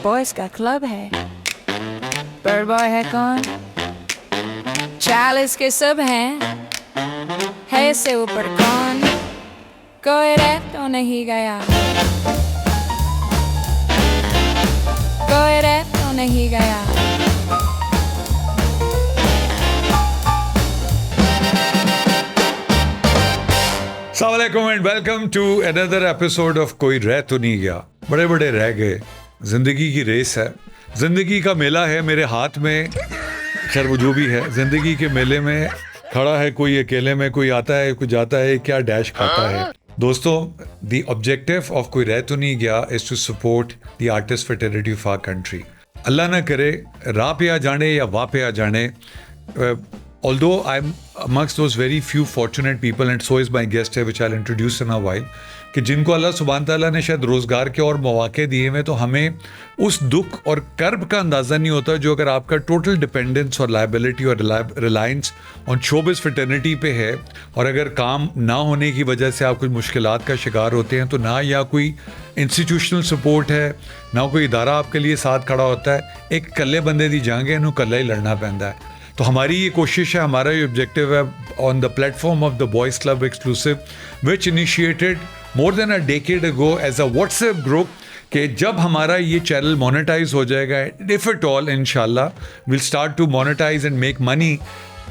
Boys का club है। Bird boy है कौन? 40 के सब हैं, है इससे ऊपर कौन? कोई रह तो नहीं गया, कोई रह तो नहीं गया। अस्सलाम वालेकुम and welcome to another episode of कोई रह तो नहीं गया। बड़े बड़े रह गए, जिंदगी की रेस है, जिंदगी का मेला है मेरे हाथ में। खैर वो जो भी है, जिंदगी के मेले में खड़ा है कोई अकेले में, कोई आता है कोई जाता है, क्या डैश खाता है। दोस्तों, द ऑब्जेक्टिव ऑफ कोई रह तो नहीं गया is to support the artist fraternity of our country. Allah ना करे राह पे आ जाने या वाह पे आ जाने। Although I'm amongst those very few fortunate people, and so is my guest here, which I'll introduce in a while, कि जिनको अल्लाह सुब्हान तआला ने शायद रोज़गार के और मौके दिए हैं, तो हमें उस दुख और कर्ब का अंदाज़ा नहीं होता जो अगर आपका टोटल डिपेंडेंस और लाइबिलिटी और रिलायंस ऑन शोबिज़ फ्रेटर्निटी पे है, और अगर काम ना होने की वजह से आप कुछ मुश्किलात का शिकार होते हैं, तो ना या कोई इंस्टीट्यूशनल सपोर्ट है, ना कोई इदारा आपके लिए साथ खड़ा होता है। एक कल्ले बंदे दी जंग है, इन्हों कल्ला ही लड़ना पैंदा है। तो हमारी ये कोशिश है, हमारा ये ऑब्जेक्टिव है on the platform of the boys club exclusive, which initiated more than a decade ago as a WhatsApp group, कि जब हमारा ये चैनल मोनेटाइज हो जाएगा, इफ एट ऑल इंशाल्लाह will start to monetise and make money,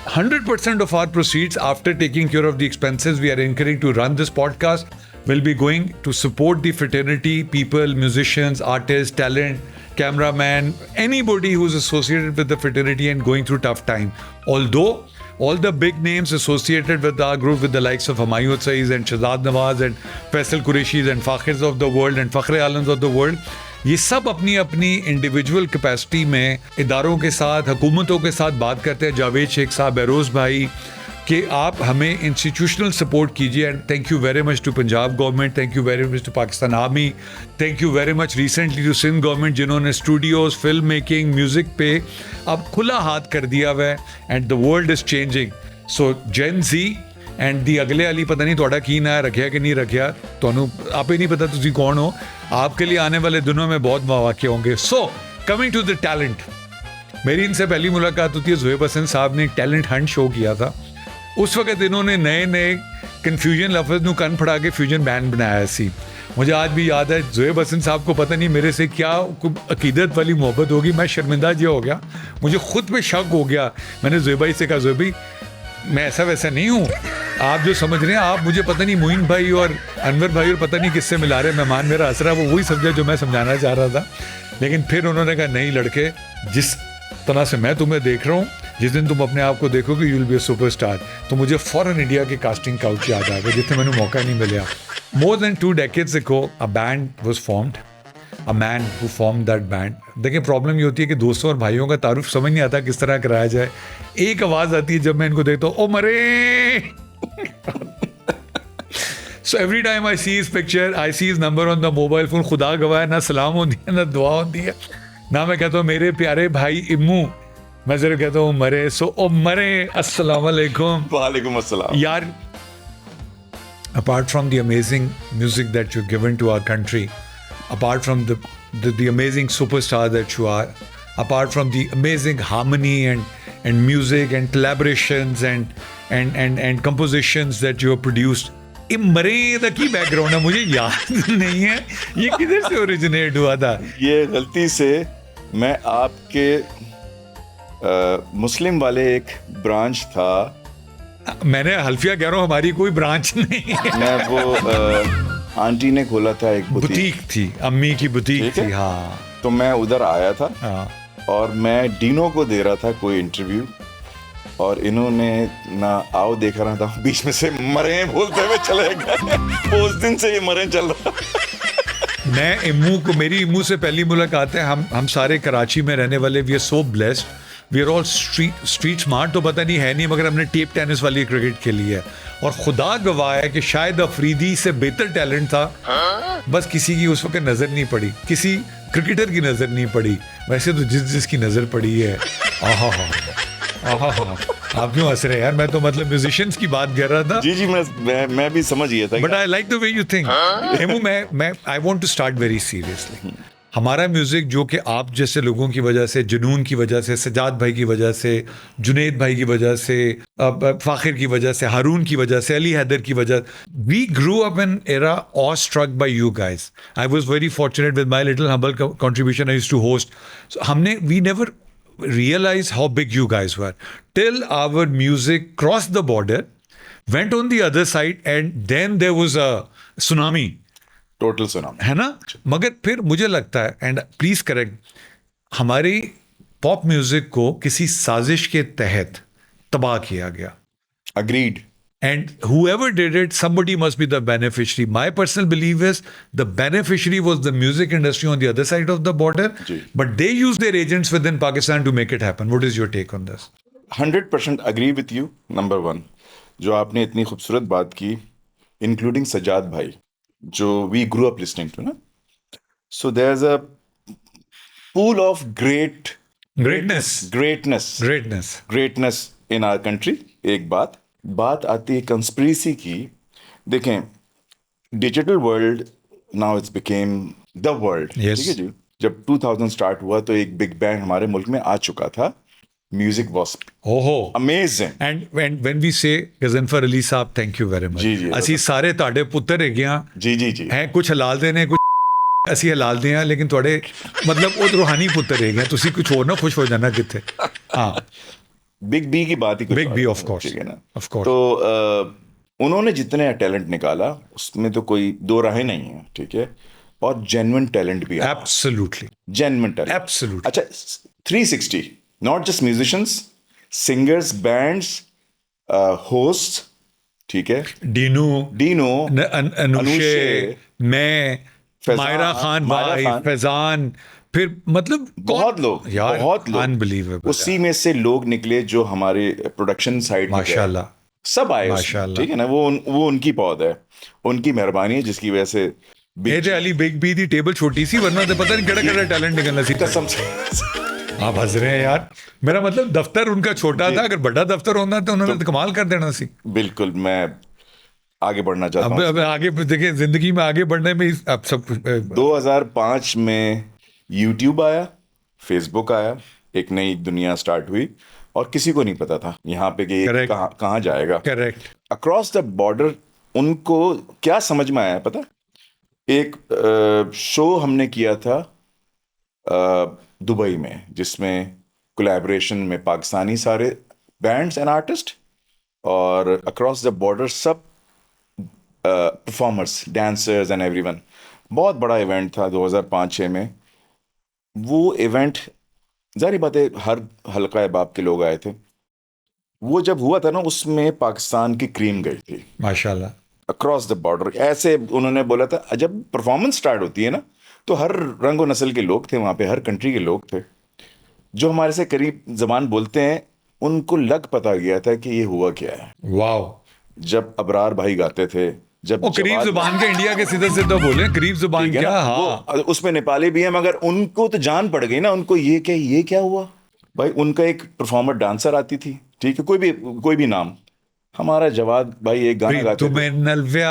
100% of our proceeds after taking care of the expenses we are incurring to run this podcast will be going to support the fraternity, people, musicians, artists, talent, cameraman, anybody who's associated with the fraternity and going through tough time. Although all the big names associated with our group, with the likes of Humayun Saeed and Shahzad Nawaz and Faisal Qureishis and Fakhirs of the world and Fakhre Alams of the world, ये सब अपनी अपनी individual capacity में इदारों के साथ, हुकूमतों के साथ बात करते हैं। जावेद शेख साहब, बहरोज़ भाई, कि आप हमें इंस्टीट्यूशनल सपोर्ट कीजिए। And thank you very much to Punjab government, thank you very much to Pakistan army, thank you very much recently to Sindh government, जिन्होंने स्टूडियोज़, फिल्म मेकिंग, म्यूज़िक पे अब खुला हाथ कर दिया हुआ है। And the world is changing, so Gen Z and the अगले वाली पता नहीं थोड़ा की ना रखा कि नहीं रखा, तो आप ही नहीं पता तुसी कौन हो। आपके लिए आने वाले दिनों में बहुत मौके होंगे। So coming to the talent, मेरी इनसे पहली मुलाकात होती है, ज़ुहैब हसन साहब ने एक टैलेंट हंट शो किया था। उस वक्त इन्होंने नए नए कन्फ्यूजन लफ्ज़ नू कन फड़ा के फ्यूजन बैंड बनाया सी। मुझे आज भी याद है, ज़ुहैब हसन साहब को पता नहीं मेरे से क्या अकीदत वाली मोहब्बत होगी, मैं शर्मिंदा जी हो गया, मुझे खुद पे शक हो गया। मैंने ज़ुहैब भाई से कहा, ज़ुहैब भाई मैं ऐसा वैसा नहीं हूँ, आप जो समझ रहे हैं, आप मुझे पता नहीं मोइन भाई और अनवर भाई और पता नहीं किससे मिला रहे, मेहमान मेरा हंस रहा, वो वही समझा जो मैं समझाना चाह रहा था। लेकिन फिर उन्होंने कहा, नहीं लड़के, जिस तरह से मैं तुम्हें देख रहा हूँ, जिस दिन तुम अपने आप को देखोगे you will be a superstar. तो मुझे फ़ौरन इंडिया के कास्टिंग काउच याद आ गया, जितने मैंने मौका नहीं मिला। More than 2 decades ago a band was formed, a man who formed that band. देखिए प्रॉब्लम ये होती है कि दोस्तों और भाइयों का तारुफ समझ नहीं आता किस तरह कराया जाए। एक आवाज़ आती है जब मैं इनको देखता हूँ, ओ मरे। So every time I see his picture, I see his number on the mobile phone, खुदा गवाह है, ना सलाम होती है ना दुआ होती है, ना मैं कहता हूँ मेरे प्यारे भाई इम्मू, मैं जरा कहता हूँ मरे। सो ओ मरे, अस्सलाम वालेकुम। वालेकुम अस्सलाम। यार, apart from the amazing music that you've given to our country, apart from the amazing superstar that you are, apart from the amazing harmony and music and collaborations and compositions that you have produced, ये मरे दा की background है, मुझे याद नहीं है ये किधर से ओरिजिनेट हुआ था। ये गलती से मैं आपके मुस्लिम वाले एक ब्रांच था, मैंने हल्फिया कह रहा हूँ, हमारी कोई ब्रांच नहीं है। मैं वो आंटी ने खोला था एक बुटीक थी, अम्मी की बुटीक थी। हाँ, तो मैं उधर आया था। हाँ। और मैं डीनो को दे रहा था कोई इंटरव्यू, और इन्होंने ना आओ देखा रहा था, बीच में से मरे बोलते हुए चले गए। उस दिन से ये मरे चल रहा। मैं इम्मू को, मेरी इम्मू से पहली मुलाकात है, हम सारे कराची में रहने वाले, we are so blessed, we are all street smart तो पता नहीं है नहीं, मगर हमने टेप टेनिस वाली क्रिकेट खेली है। और खुदा गवाह है कि शायद अफरीदी से बेहतर टैलेंट था, बस किसी की उस वक्त नज़र नहीं पड़ी, किसी क्रिकेटर की नज़र नहीं पड़ी। वैसे तो जिसकी नज़र पड़ी है, आप क्यों हंस रहे हैं यार, मैं तो मतलब म्यूजिशियंस की बात कर रहा था। जी जी, मैं भी समझ गया था। But I like the way you think. Hemu, मैं I want to start very seriously. हमारा म्यूज़िक जो कि आप जैसे लोगों की वजह से, जुनून की वजह से, सजाद भाई की वजह से, जुनेद भाई की वजह से, फ़ाखिर की वजह से, हारून की वजह से, अली हैदर की वजह, we grew up in era awe struck by you guys. I was very fortunate with my little humble contribution I used to host. हमने we never realize how big you guys were till our music crossed the border, went on the other side, and then there was a tsunami. Total tsunami. है ना. मगर फिर मुझे लगता है, and please correct, हमारी pop music को किसी साजिश के तहत तबाह किया गया. Agreed. And whoever did it, somebody must be the beneficiary. My personal belief is the beneficiary was the music industry on the other side of the border, जी. but they used their agents within Pakistan to make it happen. What is your take on this? 100% agree with you. Number 1, जो आपने इतनी खूबसूरत बात की, including Sajjad bhai, जो we grew up listening to ना. So there is a pool of greatness in our country. एक बात आती है कंस्पिरेसी की. देखें, digital world now it's became the world. Yes. ठीक है जी. जब 2000 स्टार्ट हुआ तो एक बिग बैंग हमारे मुल्क में आ चुका था. Music was amazing. And when we say Gazanfar Ali साहब, thank you very much. जी. ਅਸੀਂ ਸਾਰੇ ਤੁਹਾਡੇ ਪੁੱਤਰ ਹੈਗੇ ਆ. जी. ਹੈ ਕੁਝ ਹਲਾਲ ਦੇ ਨੇ, ਕੁਝ ਅਸੀਂ ਹਲਾਲ ਦੇ ਆ, ਲੇਕਿਨ ਤੁਹਾਡੇ ਮਤਲਬ ਉਹ ਰੂਹਾਨੀ ਪੁੱਤਰ ਹੈਗੇ ਆ. ਤੁਸੀਂ ਕੁਝ ਹੋਰ ਨਾ ਖੁਸ਼ ਹੋ ਜਾਣਾ ਕਿੱਥੇ. ਹਾਂ. बिग बी की बात ही कुछ बिग और बी है, ऑफ कोर्स, ठीक है ना. Of course. तो उन्होंने जितने टैलेंट निकाला उसमें तो कोई दो राहें नहीं है. ठीक है. और जेन्युइन टैलेंट भी है. एब्सोल्युटली. Genuine talent. एब्सोल्युटली. अच्छा, 360, not just musicians, singers, bands, host. ठीक है. डीनू, अनुषे, मैं, फैजान, मायरा खान भाई, फैजान, फिर मतलब बहुत लोग अनबिलीवेबल. उसी में से लोग निकले जो हमारे प्रोडक्शन साइड में माशाल्लाह. सब आए. माशाल्लाह. ठीक है ना. वो उनकी पौध है, उनकी मेहरबानी है, जिसकी वजह से ਇਹ ਤੇ Ali big be the table छोटी सी, वरना तो पता नहीं केड़ा टैलेंट निकलना सी. कसम से. आप हंस रहे हैं यार. मेरा मतलब दफ्तर उनका छोटा था, अगर बड़ा दफ्तर होता तो उन्होंने तो कमाल कर देना सी. बिल्कुल. मैं आगे बढ़ना चाहता हूँ. अब आगे देखिए, जिंदगी में आगे बढ़ने में अब सब कुछ. 2005 में यूट्यूब आया, फेसबुक आया, एक नई दुनिया स्टार्ट हुई और किसी को नहीं पता था यहाँ पे कि ये कहाँ जाएगा. करेक्ट. अक्रॉस द बॉर्डर उनको क्या समझ में आया पता. एक शो हमने किया था दुबई में, जिसमें कोलैबोरेशन में पाकिस्तानी सारे बैंड्स एंड आर्टिस्ट और अक्रॉस द बॉर्डर सब परफॉर्मर्स, डांसर्स एंड एवरीवन. बहुत बड़ा इवेंट था 2005-06 में. वो इवेंट, जारी बात है, हर हल्का बाप के लोग आए थे. वो जब हुआ था ना, उसमें पाकिस्तान की क्रीम गई थी माशाल्लाह. Across the border. ऐसे उन्होंने बोला था, जब परफॉर्मेंस स्टार्ट होती है ना, तो हर रंग और नस्ल के लोग थे वहाँ पे, हर कंट्री के लोग थे. जो हमारे से करीब जबान बोलते हैं, उनको लग पता गया था कि ये हुआ क्या है. वाओ. जब अबरार भाई गाते थे, जब करीब जुबान के इंडिया के सीधा बोले, करीब जुबान क्या. हाँ. उसमें नेपाली भी है, मगर उनको तो जान पड़ गई ना. उनको ये क्या हुआ भाई. उनका एक परफॉर्मर डांसर आती थी, ठीक है, कोई भी नाम. हमारा जवाद भाई एक गाना गाते थे.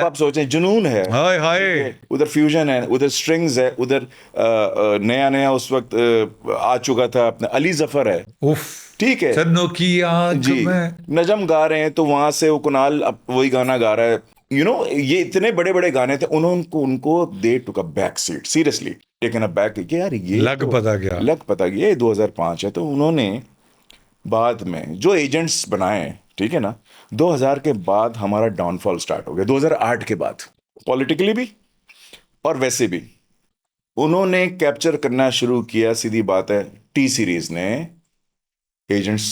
आप सोचें, जुनून है. हाय हाय. उधर फ्यूजन है, उधर स्ट्रिंग्स है, उधर नया उस वक्त आ चुका था अपना अली जफर है. उफ. ठीक है. जी. नजम गा रहे हैं, तो वहां से वो कुणाल अब वही गाना गा रहा है. ये इतने बड़े बड़े गाने थे. उनको they took a back seat, seriously taken a back. यार ये लग पता गया ये 2005 है. तो उन्होंने बाद में जो एजेंट्स बनाए, ठीक है ना, 2000 के बाद हमारा डाउनफॉल स्टार्ट हो गया. 2008 के बाद पॉलिटिकली भी और वैसे भी उन्होंने कैप्चर करना शुरू किया. सीधी बात है, टी सीरीज ने एजेंट्स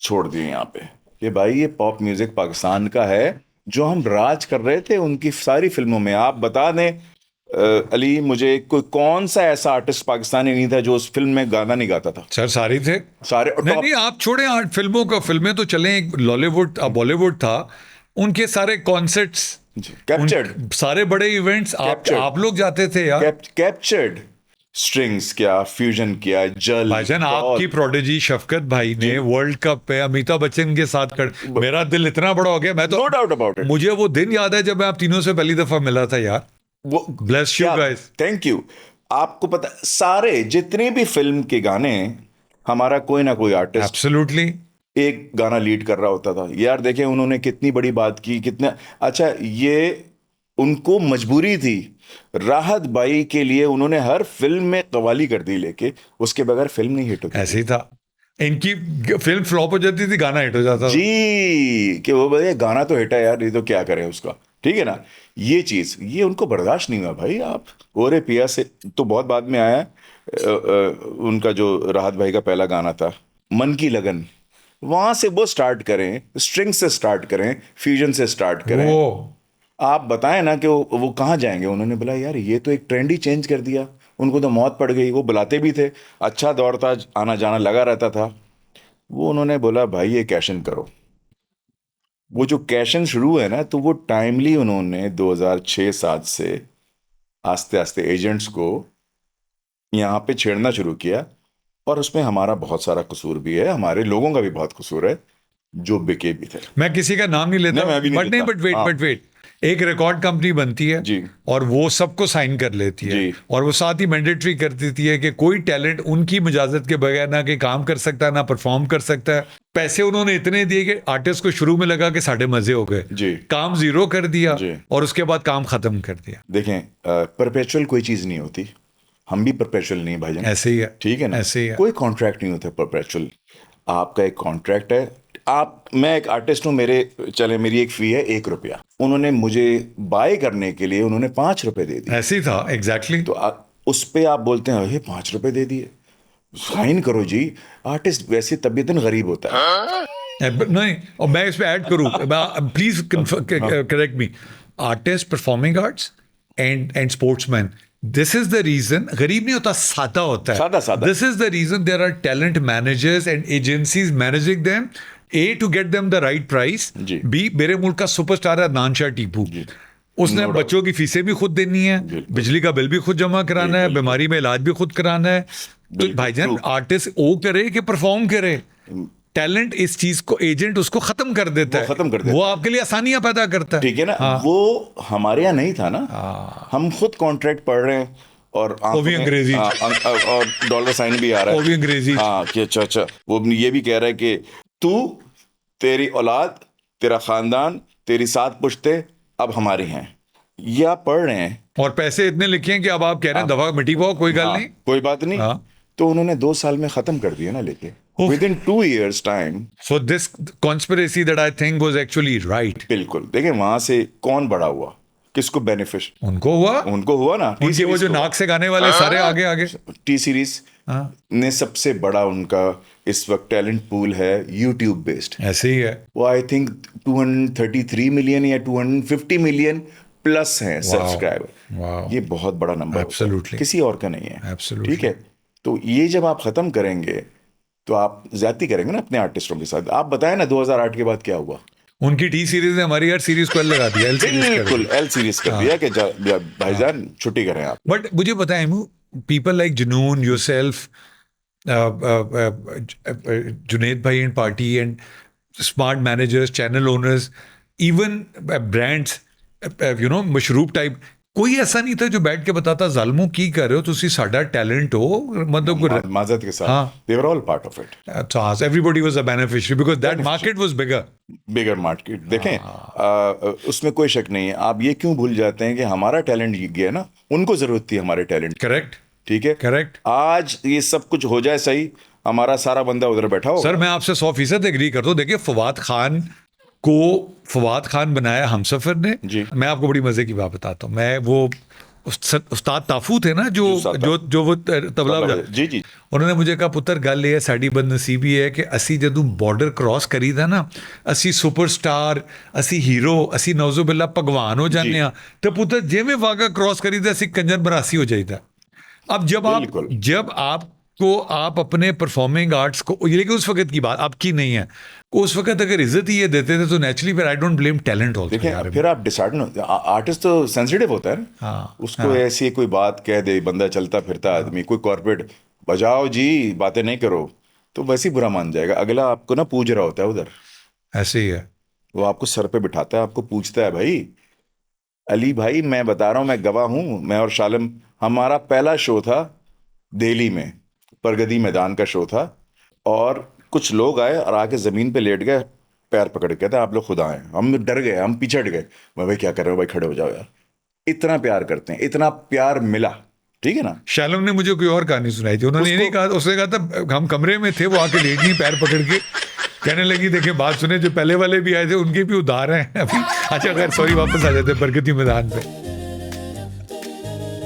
छोड़ दिए यहाँ पे कि भाई ये पॉप म्यूजिक पाकिस्तान का है. जो हम राज कर रहे थे उनकी सारी फिल्मों में. आप बता दें अली, मुझे कौन सा ऐसा आर्टिस्ट पाकिस्तानी नहीं था जो उस फिल्म में गाना नहीं गाता था. सर सारे थे. सारे नहीं, आप छोड़े फिल्मों का. फिल्में तो चले, लॉलीवुड बॉलीवुड था, उनके सारे कॉन्सर्ट्स कैप्चर्ड, सारे बड़े इवेंट्स आप लोग जाते थे यार. कैप्चर्ड. स्ट्रिंग्स क्या, फ्यूजन किया, जल. भाईजान, आपकी प्रोडिजी शफकत भाई ने वर्ल्ड कप पे अमिताभ बच्चन के साथ मेरा दिल इतना बड़ा हो गया. मैं तो नो डाउट अबाउट इट. मुझे वो दिन याद है जब मैं आप तीनों से पहली दफा मिला था यार. वो Bless you guys. Thank you. आपको पता, सारे जितने भी फिल्म के गाने, हमारा कोई ना कोई आर्टिस्ट एब्सोल्युटली। एक गाना लीड कर रहा होता था यार। देखें उन्होंने कितनी बड़ी बात की, कितना अच्छा। ये उनको मजबूरी थी, राहत बाई के लिए उन्होंने हर फिल्म में कवाली कर दी लेके, उसके बगैर फिल्म नहीं हिट होती ऐसे ही था, इनकी फिल्म फ्लॉप हो जाती थी, गाना हिट हो जाता था। जी। कि वो बोले गाना तो हिट है यार, ये तो क्या करें उसका, ठीक है ना। ये चीज, ये उनको बर्दाश्त नहीं हुआ भाई। आप ओरे पिया से तो बहुत बाद में आया। उनका जो राहत भाई का पहला गाना था मन की लगन, वहां से वो स्टार्ट करें, स्ट्रिंग से स्टार्ट करें, फ्यूजन से स्टार्ट करें। वो आप बताएं ना कि वो कहाँ जाएंगे। उन्होंने बोला यार ये तो एक ट्रेंड ही चेंज कर दिया। उनको तो मौत पड़ गई। वो बुलाते भी थे, अच्छा दौर था, आना जाना लगा रहता था। वो उन्होंने बोला भाई ये कैश इन करो। वो जो कैश इन शुरू है ना, तो वो टाइमली उन्होंने 2006-7 से आस्ते आस्ते एजेंट्स को यहाँ पे छेड़ना शुरू किया। और उसमें हमारा बहुत सारा कसूर भी है, हमारे लोगों का भी बहुत कसूर है, जो बिके भी थे। मैं किसी का नाम नहीं लेता, नहीं, मैं भी नहीं बट नहीं, लेता। बट वेट हाँ। बट वेट, एक रिकॉर्ड कंपनी बनती है जी। और वो सबको साइन कर लेती है, जी। और वो साथ ही मैंडेटरी कर देती है कि कोई टैलेंट उनकी इजाजत के बगैर ना कि काम कर सकता है, ना परफॉर्म कर सकता है। पैसे उन्होंने इतने दिए कि आर्टिस्ट को शुरू में लगा कि साढ़े मजे हो गए, जी। काम जीरो कर दिया, जी। और उसके बाद काम खत्म कर दिया। देखें, परपेचुअल कोई चीज़ नहीं होती। हम भी परपेचुअल नहीं भाईजान। ऐसे ही है, ठीक है ना। ऐसे ही है। कोई कॉन्ट्रैक्ट नहीं होता परपेचुअल। आपका एक कॉन्ट्रैक्ट है। मैं एक आर्टिस्ट हूँ, चले मेरी एक फी है ₹1। उन्होंने मुझे बाय करने के लिए उन्होंने ₹5 दे दिए। ऐसे ही था, एग्जैक्टली। तो उस पे आप बोलते हैं ये ₹5 दे दिए, साइन करो जी। आर्टिस्ट वैसे तबीयतन गरीब होता है। नहीं, और मैं इस पे ऐड करूं, please correct me, artist, performing arts and sportsman, this is the reason गरीब नहीं होता, सादा होता है। सादा सादा। This is the reason there are talent managers and agencies managing them, a to get them the right price, जी। बी मेरे मुल्क का सुपरस्टार है नानशाह टीपू, उसने No doubt। बच्चों की फीसें भी खुद देनी है, बिल्कुल। बिजली का बिल भी खुद जमा कराना है, बीमारी में इलाज भी खुद कराना है। तो बिल्कुल, भाईजान true। आर्टिस्ट वो करे कि परफॉर्म करे। टैलेंट इस चीज को एजेंट उसको खत्म कर देता वो है, खत्म कर देता वो आपके लिए आसानियां पैदा करता है। ठीक है ना। हाँ। वो हमारे यहाँ नहीं था ना। हम खुद कॉन्ट्रैक्ट पढ़ रहे हैं और वो भी अंग्रेजी। और डॉलर साइन भी आ रहा है। वो भी अंग्रेजी। हाँ कि अच्छा वो ये भी कह रहा है कि तू, तेरी औलाद, तेरा खानदान, तेरी 7 पुश्ते अब हमारी हैं। ये आप पढ़ रहे हैं। और पैसे इतने लिखे हैं कि अब आप कह रहे हैं दफा मिटी पाओ, कोई गल हाँ, नहीं। कोई बात नहीं। हाँ। तो उन्होंने 2 साल में खत्म कर दिया ना लेके, with in 2 years time. So this conspiracy that I think was actually right. बिल्कुल। देखिए वहां से कौन बड़ा हुआ, किसको बेनिफिट? उनको हुआ, उनको हुआ ना। उनके वो जो नाक से गाने वाले सारे आगे आगे। टी सीरीज ने सबसे बड़ा उनका इस वक्त टैलेंट पूल है, यूट्यूब बेस्ड। ऐसे ही है। वो आई थिंक 233 मिलियन या 250 मिलियन प्लस हैं सब्सक्राइबर। वाओ। ये बहुत बड़ा नंबर Absolutely। किसी और का नहीं है। Absolutely। ठीक है। तो ये जब आप खत्म करेंगे तो आप ज्यादती करेंगे ना अपने आर्टिस्टों के साथ। आप बताएं ना 2008 के बाद क्या हुआ। उनकी टी सीरीज ने हमारी हर सीरीज को एल लगा दिया, एल सीरीज कर बिल्कुल एल सीरीज कर दिया कि भाईजान छुट्टी करें आप। बट मुझे बताएं, people like Junoon, yourself, Junaid bhai and party and smart managers, channel owners, even brands, you know Mashroob type, कोई ऐसा नहीं था जो बैठ के बताता जालमो की कर रहे हो तुसी, साडा टैलेंट हो, मतलब माजत के साथ। हाँ। They were all part of it. So everybody was a beneficiary because that market was bigger. Bigger market. देखें उसमें कोई शक नहीं है। आप ये क्यों भूल जाते हैं कि हमारा टैलेंट गया ना, उनको जरूरत थी हमारे टैलेंट। Correct. ठीक है। Correct. आज ये सब कुछ हो जाए सही, हमारा सारा बंदा उधर बैठा हो। सर मैं आपसे 100% एग्री करता हूँ। देखिए फवाद खान बनाया हमसफर ने। जी। मैं आपको बड़ी मजे की बात बताता हूँ। मैं वो उस्ताद ताफू थे ना जो वो तबला बजा। जी जी। उन्होंने मुझे कहा पुत्र गल ये साड़ी बदनसीबी है कि असी जदों बॉर्डर क्रॉस करीदा ना, असी सुपरस्टार, असी हीरो, असी नौजुबिल्ला भगवान हो जाने आ, तो पुत्र जिवें वागा क्रॉस करीदा असी कंजर बरासी हो जाइदा। अब जब आप अपने परफॉर्मिंग आर्ट्स को, लेकिन उस वक्त की बात आपकी नहीं है, उस वक्त अगर इज्जत ही ये देते थे तो नेचुरली फिर I don't blame talent also. देखिए फिर आप डिसऑर्डर, आर्टिस्ट तो सेंसिटिव होता है ना। हाँ, उसको ऐसी कोई बात कह दे बंदा, चलता फिरता आदमी, कोई कॉर्पोरेट, बजाओ जी, बातें नहीं करो, तो वैसे ही बुरा मान जाएगा। अगला आपको ना पूज रहा होता है उधर, ऐसे ही है। वो आपको सर पे बिठाता है, आपको पूछता है भाई अली भाई मैं बता रहा हूँ, मैं गवाह हूँ, मैं और शालम, हमारा पहला शो था दिल्ली में, प्रगति मैदान का शो था। और कुछ लोग आए और आके जमीन पे लेट गए, पैर पकड़ के, कहते आप लोग खुदा हैं। हम डर गए, हम पिछड़ गए। मैं, भाई क्या कर रहे हो भाई, खड़े हो जाओ यार। इतना प्यार करते हैं, इतना प्यार मिला, ठीक है ना। शालम ने मुझे कोई और कहानी सुनाई थी, उन्होंने ये नहीं कहा, उसने कहा था हम कमरे में थे, वो आके लेट गई पैर पकड़ के, कहने लगी देखे बात सुने, जो पहले वाले भी आए थे उनके भी उधार हैं अभी। अच्छा खैर सॉरी, वापस आ जाते हैं प्रगति मैदान पे।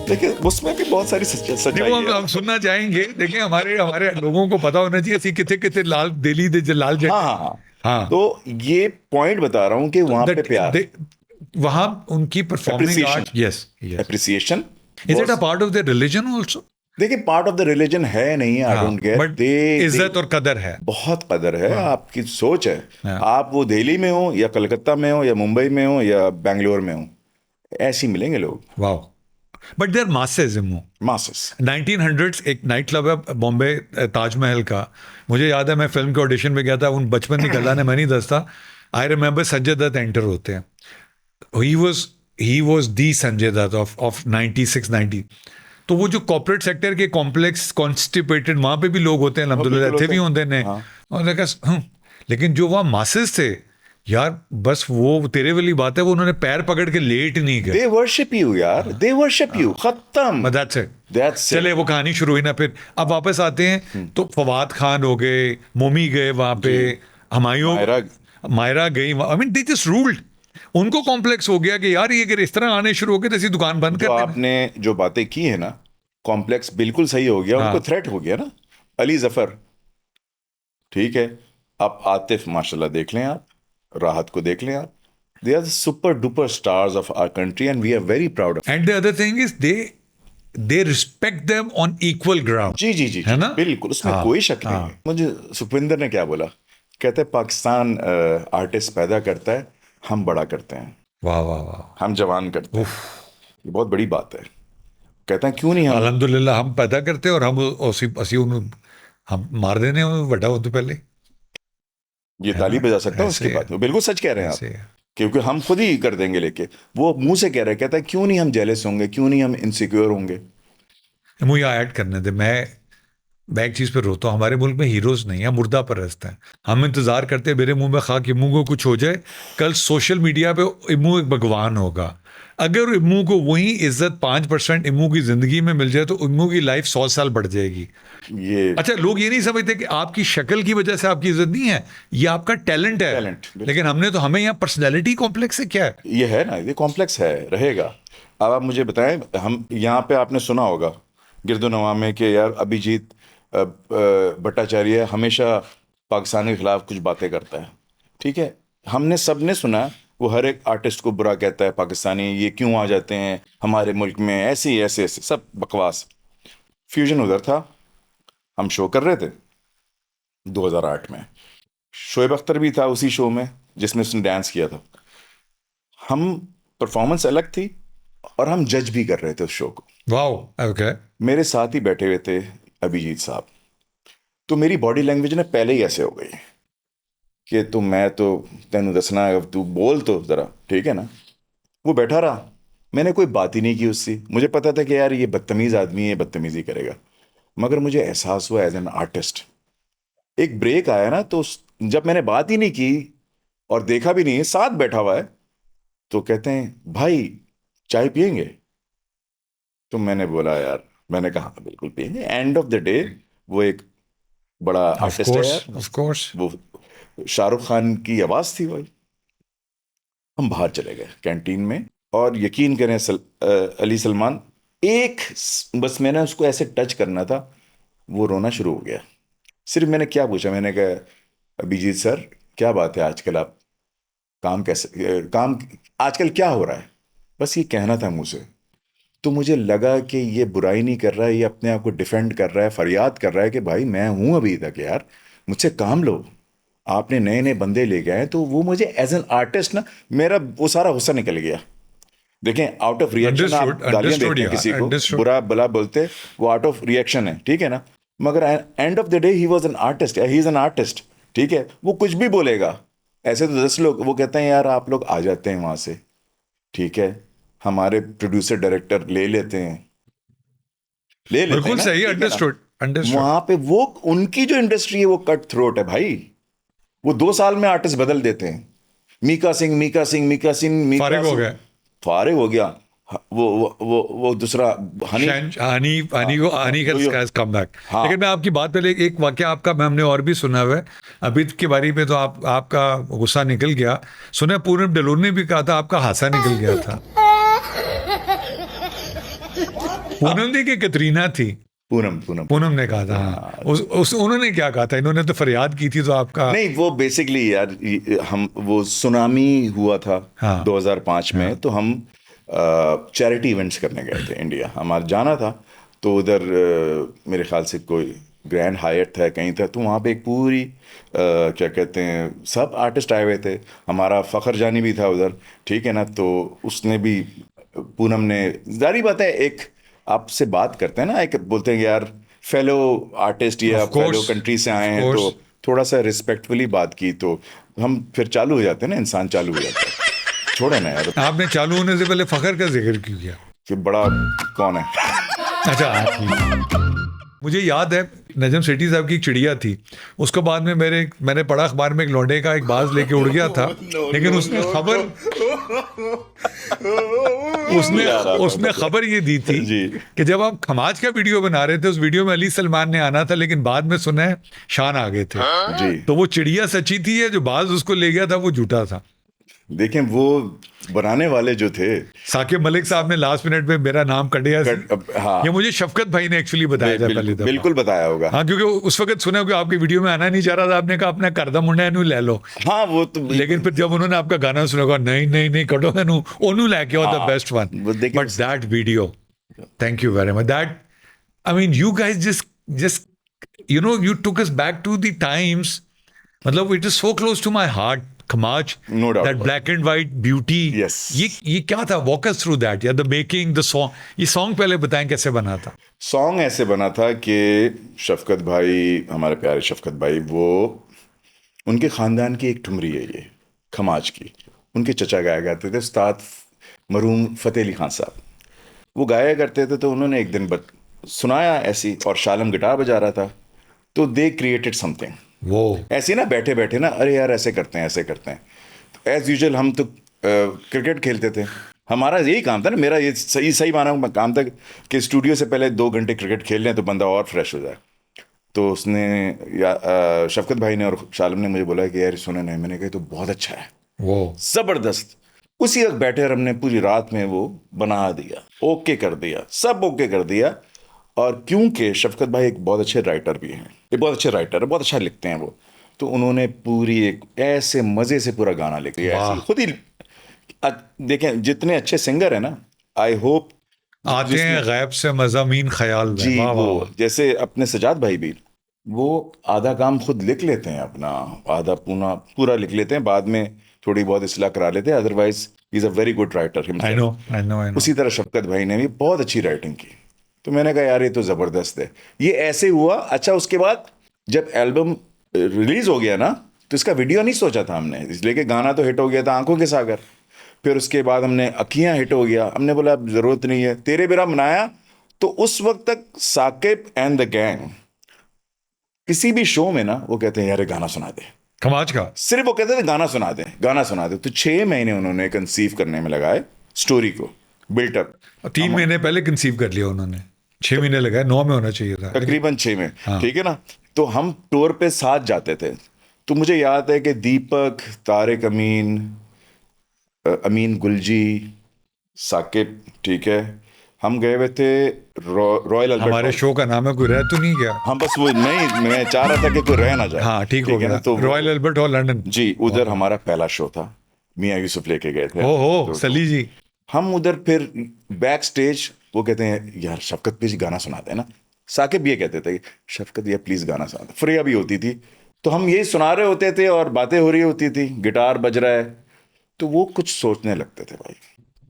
देखिए उसमें भी बहुत सारी नहीं, सच्चाई वो है। हम सुनना चाहेंगे। देखिए हमारे हमारे लोगों को पता होना चाहिए, ਅਸੀਂ कितने कितने लाल दिल्ली दे लाल हाँ हाँ हाँ। हाँ, तो ये पॉइंट बता रहा हूँ कि वहां पे प्यार, वहां उनकी performing Appreciation. Art, yes yes, appreciation. Is it a part of the religion also? देखिए पार्ट ऑफ द रिलीजन है नहीं, आई डोंट गेट, बट इज्जत और कदर है, बहुत कदर है, आपकी सोच है। हाँ। आप वो दिल्ली में हो या कलकत्ता में हो या मुंबई में हो या बेंगलोर में हो, ऐसे ही मिलेंगे लोग, wow. But there masses emo. Masses. 1900s एक नाइट क्लब है बॉम्बे, ताजमहल का। मुझे याद है मैं फिल्म के ऑडिशन में गया था, उन बचपन निकला ने मैं नहीं दसता। I remember Sanjay Dutt enter होते हैं, he was the Sanjay Dutt of 96 90। तो वो जो कॉर्पोरेट सेक्टर के कॉम्प्लेक्स कॉन्स्टिपेटेड, वहां पे भी लोग होते हैं अल्हम्दुलिल्लाह, बिल्कुल थे भी होते ने। हाँ। और लेकिन जो वहाँ मासेस थे यार, बस वो तेरे वाली बात है, वो उन्होंने पैर पकड़ के लेट नहीं गए। दे वर्शिप यू यार, दे वर्शिप यू, खत्म। That's it. That's it. चले वो कहानी शुरू हुई ना, फिर अब वापस आते हैं तो फवाद खान हो गए, मोमी गए वहां पे, हमायूं, मायरा गई, I mean they just ruled. उनको कॉम्प्लेक्स हो गया कि यार ये अगर इस तरह आने शुरू हो गए तो ऐसी दुकान बंद जो कर देना। आपने जो बातें की है ना, कॉम्प्लेक्स बिल्कुल सही हो गया, उनको थ्रेट हो गया ना। अली जफर, ठीक है, आप आतिफ माशाल्लाह देख लें, आप राहत को देख लें, आप, they are super duper stars of our country and we are very proud of. And the other thing is they respect them on equal ground. जी जी जी है ना? बिल्कुल, उसमें कोई शक नहीं है। मुझे सुखविंदर ने क्या बोला, कहते हैं पाकिस्तान आर्टिस्ट पैदा करता है, हम बड़ा करते हैं, वाह वाह वाह, हम जवान करते हैं। ये बहुत बड़ी बात है। कहते हैं क्यों नहीं हम, अल्हम्दुलिल्लाह हम पैदा करते हैं और हम ਅਸੀਂ ਉਹਨੂੰ हम मार देने हैं ਵੱਡਾ होने ਤੋਂ पहले। ये ताली बजा सकता हूँ ऐसे उसके बाद, बिल्कुल सच कह रहे हैं ऐसे आप, है। क्योंकि हम खुद ही कर देंगे लेके। वो मुंह से कह रहे, कहता है क्यों नहीं हम जेलस होंगे, क्यों नहीं हम इनसिक्योर होंगे। मुझे ऐड करने दे, मैं एक चीज़ पे रोता हूँ, हमारे मुल्क में हीरोज नहीं है, मुर्दा परस्त है। हम इंतजार करते हैं मेरे मुंह में खाक इमू को कुछ हो जाए, कल सोशल मीडिया पे इमू एक भगवान होगा। अगर इमू को वही इज्जत 5% इमू की जिंदगी में मिल जाए तो इमू की लाइफ 100 साल बढ़ जाएगी। ये अच्छा, लोग ये नहीं समझते कि आपकी शक्ल की वजह से आपकी इज्जत नहीं है, ये आपका टैलेंट है। टैलेंट, बिल्कुल। लेकिन हमें यहाँ पर्सनैलिटी कॉम्प्लेक्स है क्या है? ये है ना, ये कॉम्प्लेक्स है, रहेगा। अब आप मुझे बताएं, हम यहाँ पे आपने सुना होगा गिरदोनवा में कि यार अभिजीत भट्टाचार्य हमेशा पाकिस्तान के खिलाफ कुछ बातें करता है, ठीक है, हमने सबने सुना। वो हर एक आर्टिस्ट को बुरा कहता है, पाकिस्तानी ये क्यों आ जाते हैं हमारे मुल्क में, ऐसे ही ऐसे ऐसे सब बकवास। फ्यूजन उधर था, हम शो कर रहे थे 2008 में, शोएब अख्तर भी था उसी शो में जिसमें उसने डांस किया था। हम परफॉर्मेंस अलग थी और हम जज भी कर रहे थे उस शो को। Wow, okay. मेरे साथ ही बैठे हुए थे अभिजीत साहब, तो मेरी बॉडी लैंग्वेज ने पहले ही ऐसे हो गई कि तो मैं तो तेनू दसना, अब तू बोल तो ज़रा, ठीक है ना। वो बैठा रहा, मैंने कोई बात ही नहीं की उससे। मुझे पता था कि यार ये बदतमीज़ आदमी है, बदतमीज़ी करेगा। मगर मुझे एहसास हुआ एज एन आर्टिस्ट, एक ब्रेक आया ना, तो जब मैंने बात ही नहीं की और देखा भी नहीं, साथ बैठा हुआ है, तो कहते हैं भाई चाय पियेंगे। तो मैंने बोला यार, मैंने कहा बिल्कुल पियेंगे। एंड ऑफ द डे वो एक बड़ा आर्टिस्ट है यार, ऑफ कोर्स। वो शाहरुख खान की आवाज़ थी वही। हम बाहर चले गए कैंटीन में, और यकीन करें अली सलमान, बस मैंने उसको ऐसे टच करना था, वो रोना शुरू हो गया। सिर्फ मैंने क्या पूछा, मैंने कहा अभिजीत सर क्या बात है आजकल, आप काम आजकल क्या हो रहा है, बस ये कहना था मुझसे। तो मुझे लगा कि ये बुराई नहीं कर रहा है, ये अपने आप को डिफेंड कर रहा है, फरियाद कर रहा है कि भाई मैं हूं अभी तक, यार मुझसे काम लो। आपने नए नए बंदे ले गए हैं, तो वो मुझे एज एन आर्टिस्ट ना, मेरा वो सारा गुस्सा निकल गया। देखें, आउट ऑफ रिएक्शन आप गालियां देते हैं किसी को, बुरा भला बोलते, वो आउट ऑफ रिएक्शन है, ठीक है ना। मगर and of the day he was an artist, he is an artist, ठीक है। वो कुछ भी बोलेगा, ऐसे तो 10 लोग वो कहते हैं यार आप लोग आ जाते हैं वहां से, ठीक है, हमारे प्रोड्यूसर डायरेक्टर ले लेते हैं बिल्कुल ना, सही, ठीक है ना? अंडरस्टूड। वहां पे वो उनकी जो इंडस्ट्री है वो कट थ्रोट है भाई। वो 2 साल में आर्टिस्ट बदल देते हैं। मीका सिंह फारिग हो गया। फारिग हो गया। वो दूसरा Honey Honey has come back. हाँ। लेकिन मैं आपकी बात पहले एक वाकया आपका मैं हमने और भी सुना हुआ है अभी के बारे में, तो आपका गुस्सा निकल गया। सुना पूनम डलोर ने भी कहा था आपका हासा निकल गया था। पूनम थी कि कैटरीना थी? पूनम ने कहा था। हाँ। उन्होंने क्या कहा था? इन्होंने तो फरियाद की थी तो आपका नहीं, वो बेसिकली यार हम वो सुनामी हुआ था। हाँ। 2005 में। तो हम चैरिटी इवेंट्स करने गए थे इंडिया, हमारा जाना था। तो उधर मेरे ख्याल से कोई ग्रैंड हायट था कहीं था, तो वहाँ पे एक पूरी क्या कहते हैं सब आर्टिस्ट आए हुए थे। हमारा फ़खर जानी भी था उधर, ठीक है ना। तो उसने भी पूनम ने जारी बात है, एक आपसे बात करते हैं ना, एक बोलते हैं यार फेलो आर्टिस्ट या फेलो कंट्री से आए हैं, तो थोड़ा सा रिस्पेक्टफुली बात की तो हम फिर चालू हो जाते हैं ना, इंसान चालू हो जाता है। छोड़े ना यार। आपने चालू होने से पहले फखर का जिक्र क्यों किया? कि बड़ा कौन है? अच्छा, मुझे याद है नजम सेठी साहब की एक चिड़िया थी। उसके बाद में मैंने पढ़ा अखबार में एक लौंडे का एक बाज लेके उड़ गया था, लेकिन उसने खबर ये दी थी कि जब आप खमाज का वीडियो बना रहे थे, उस वीडियो में अली सलमान ने आना था, लेकिन बाद में सुना है शान आ गए थे जी। तो वो चिड़िया सच्ची थी है, जो बाज उसको ले गया था वो झूठा था। देखें वो बनाने वाले जो थे साकिब मलिक साहब ने लास्ट मिनट में मेरा नाम कटिया। हाँ। ये मुझे शफकत भाई ने एक्चुअली बताया था पहले दफा। बिल्कुल बताया होगा। हाँ, क्योंकि उस वक्त सुना कि आपकी वीडियो में आना नहीं चाह रहा था, आपने कहा अपना करदा मुंडा नू ले लो। हाँ वो तो, लेकिन फिर जब उन्होंने आपका गाना सुना, कहा नहीं कटो नू ओनू लेके आओ, the best one. But that video, thank you very much. That I mean you guys just you know you took us back to the times. मतलब it is so close to my heart. Khamaj, no doubt, that black and white beauty. Yes. ये क्या था? Walk us through that. Yeah, the making, the song. ये song पहले बताएं कैसे बना था? Song ऐसे बना था कि शफकत भाई, हमारे प्यारे शफकत भाई, वो उनके खानदान की एक ठुमरी है ये खमाज की। उनके चचा गाया करते थे, उस्ताद मरहूम फतेह अली खान साहब, वो गाया करते थे। तो उन्होंने एक दिन सुनाया ऐसी, और शालम गिटार बजा रहा था, तो दे क्रिएटेड समथिंग। वो ऐसे ना बैठे बैठे ना, अरे यार ऐसे करते हैं तो एज यूजुअल हम तो क्रिकेट खेलते थे। हमारा यही काम था ना, मेरा ये सही माना काम था कि स्टूडियो से पहले 2 घंटे क्रिकेट खेल लें तो बंदा और फ्रेश हो जाए। तो उसने शफकत भाई ने और शालम ने मुझे बोला कि यार सुने नहीं। मैंने कहा तो बहुत अच्छा है, वो ज़बरदस्त। उसी वक्त बैठे और हमने पूरी रात में वो बना दिया, ओके कर दिया, सब ओके कर दिया। और क्योंकि शफकत भाई एक बहुत अच्छे राइटर भी हैं, एक बहुत अच्छे राइटर है, बहुत अच्छा लिखते हैं वो, तो उन्होंने पूरी एक ऐसे मज़े से पूरा गाना लिख दिया। खुद ही देखें जितने अच्छे सिंगर है ना, आई होप आते हैं गैब से मज़ामीन ख्याल जी। वो जैसे अपने सजाद भाई भी, वो आधा काम खुद लिख लेते हैं, अपना आधा पूरा लिख लेते हैं, बाद में थोड़ी बहुत इस्लाह करा लेते हैं। Otherwise he is a very good writer himself. I know। उसी तरह शफकत भाई ने भी बहुत अच्छी राइटिंग की। तो मैंने कहा यार ये तो ज़बरदस्त है। ये ऐसे हुआ। अच्छा, उसके बाद जब एल्बम रिलीज़ हो गया ना, तो इसका वीडियो नहीं सोचा था हमने, इसलिए कि गाना तो हिट हो गया था, आंखों के सागर। फिर उसके बाद हमने अखियाँ हिट हो गया, हमने बोला अब ज़रूरत नहीं है, तेरे बिना बनाया। तो उस वक्त तक साकिब एंड द गैंग किसी भी शो में ना, वो कहते हैं यार गाना सुना दे खमाज का, सिर्फ वो कहते थे गाना सुना दे। तो 6 महीने उन्होंने कंसीव करने में लगाए, स्टोरी को बिल्टअप। 3 महीने पहले कंसीव कर लिया उन्होंने, 6 महीने लगाए, 9 में होना चाहिए था, तकरीबन 6 में। हाँ। ठीक है ना। तो हम टूर पे साथ जाते थे। तो मुझे याद है कि दीपक, तारिक अमीन, अमीन गुलजी, साकिब, ठीक है, हम गए हुए थे रॉयल अल्बर्ट। हमारे शो का नाम है कोई रह तो नहीं गया। हम बस वो नहीं, मैं चाह रहा था कि कोई रह ना जाए। हाँ, ठीक हो गया। तो रॉयल अल्बर्ट हॉल लंदन जी, उधर हमारा पहला शो था। मियां यूसुफ लेके गए थे। ओहो, सली जी। हम उधर फिर बैक स्टेज, वो कहते हैं यार शफकत प्लीज गाना सुनाते हैं ना। साकिब ये कहते थे शफकत यार प्लीज गाना सुनाते। फ्रेया भी होती थी, तो हम यही सुना रहे होते थे और बातें हो रही होती थी, गिटार बज रहा है, तो वो कुछ सोचने लगते थे भाई।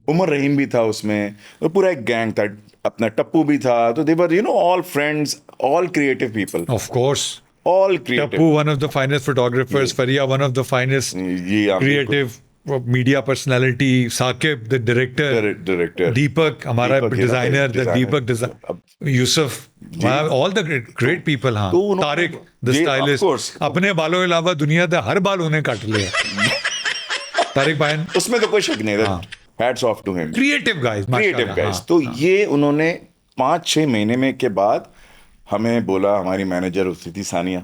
उमर रहीम भी था उसमें, तो पूरा एक गैंग था, अपना टप्पू भी था। तो they were all friends, all creative people, of course, all creative. Tappu one of the finest photographers, Fariya one of the finest creative media personality, Saqib the director, Deepak हमारा designer, the Deepak design, Yusuf, all the great people. हाँ, Tariq the stylist, अपने बालों के अलावा दुनिया का हर बाल उन्हें काट लिया। तारिक भाई, उसमें तो कोई शक नहीं है, hats off to him, creative guys. तो ये उन्होंने 5-6 महीने में के बाद हमें बोला, हमारी मैनेजर उसकी थी सानिया,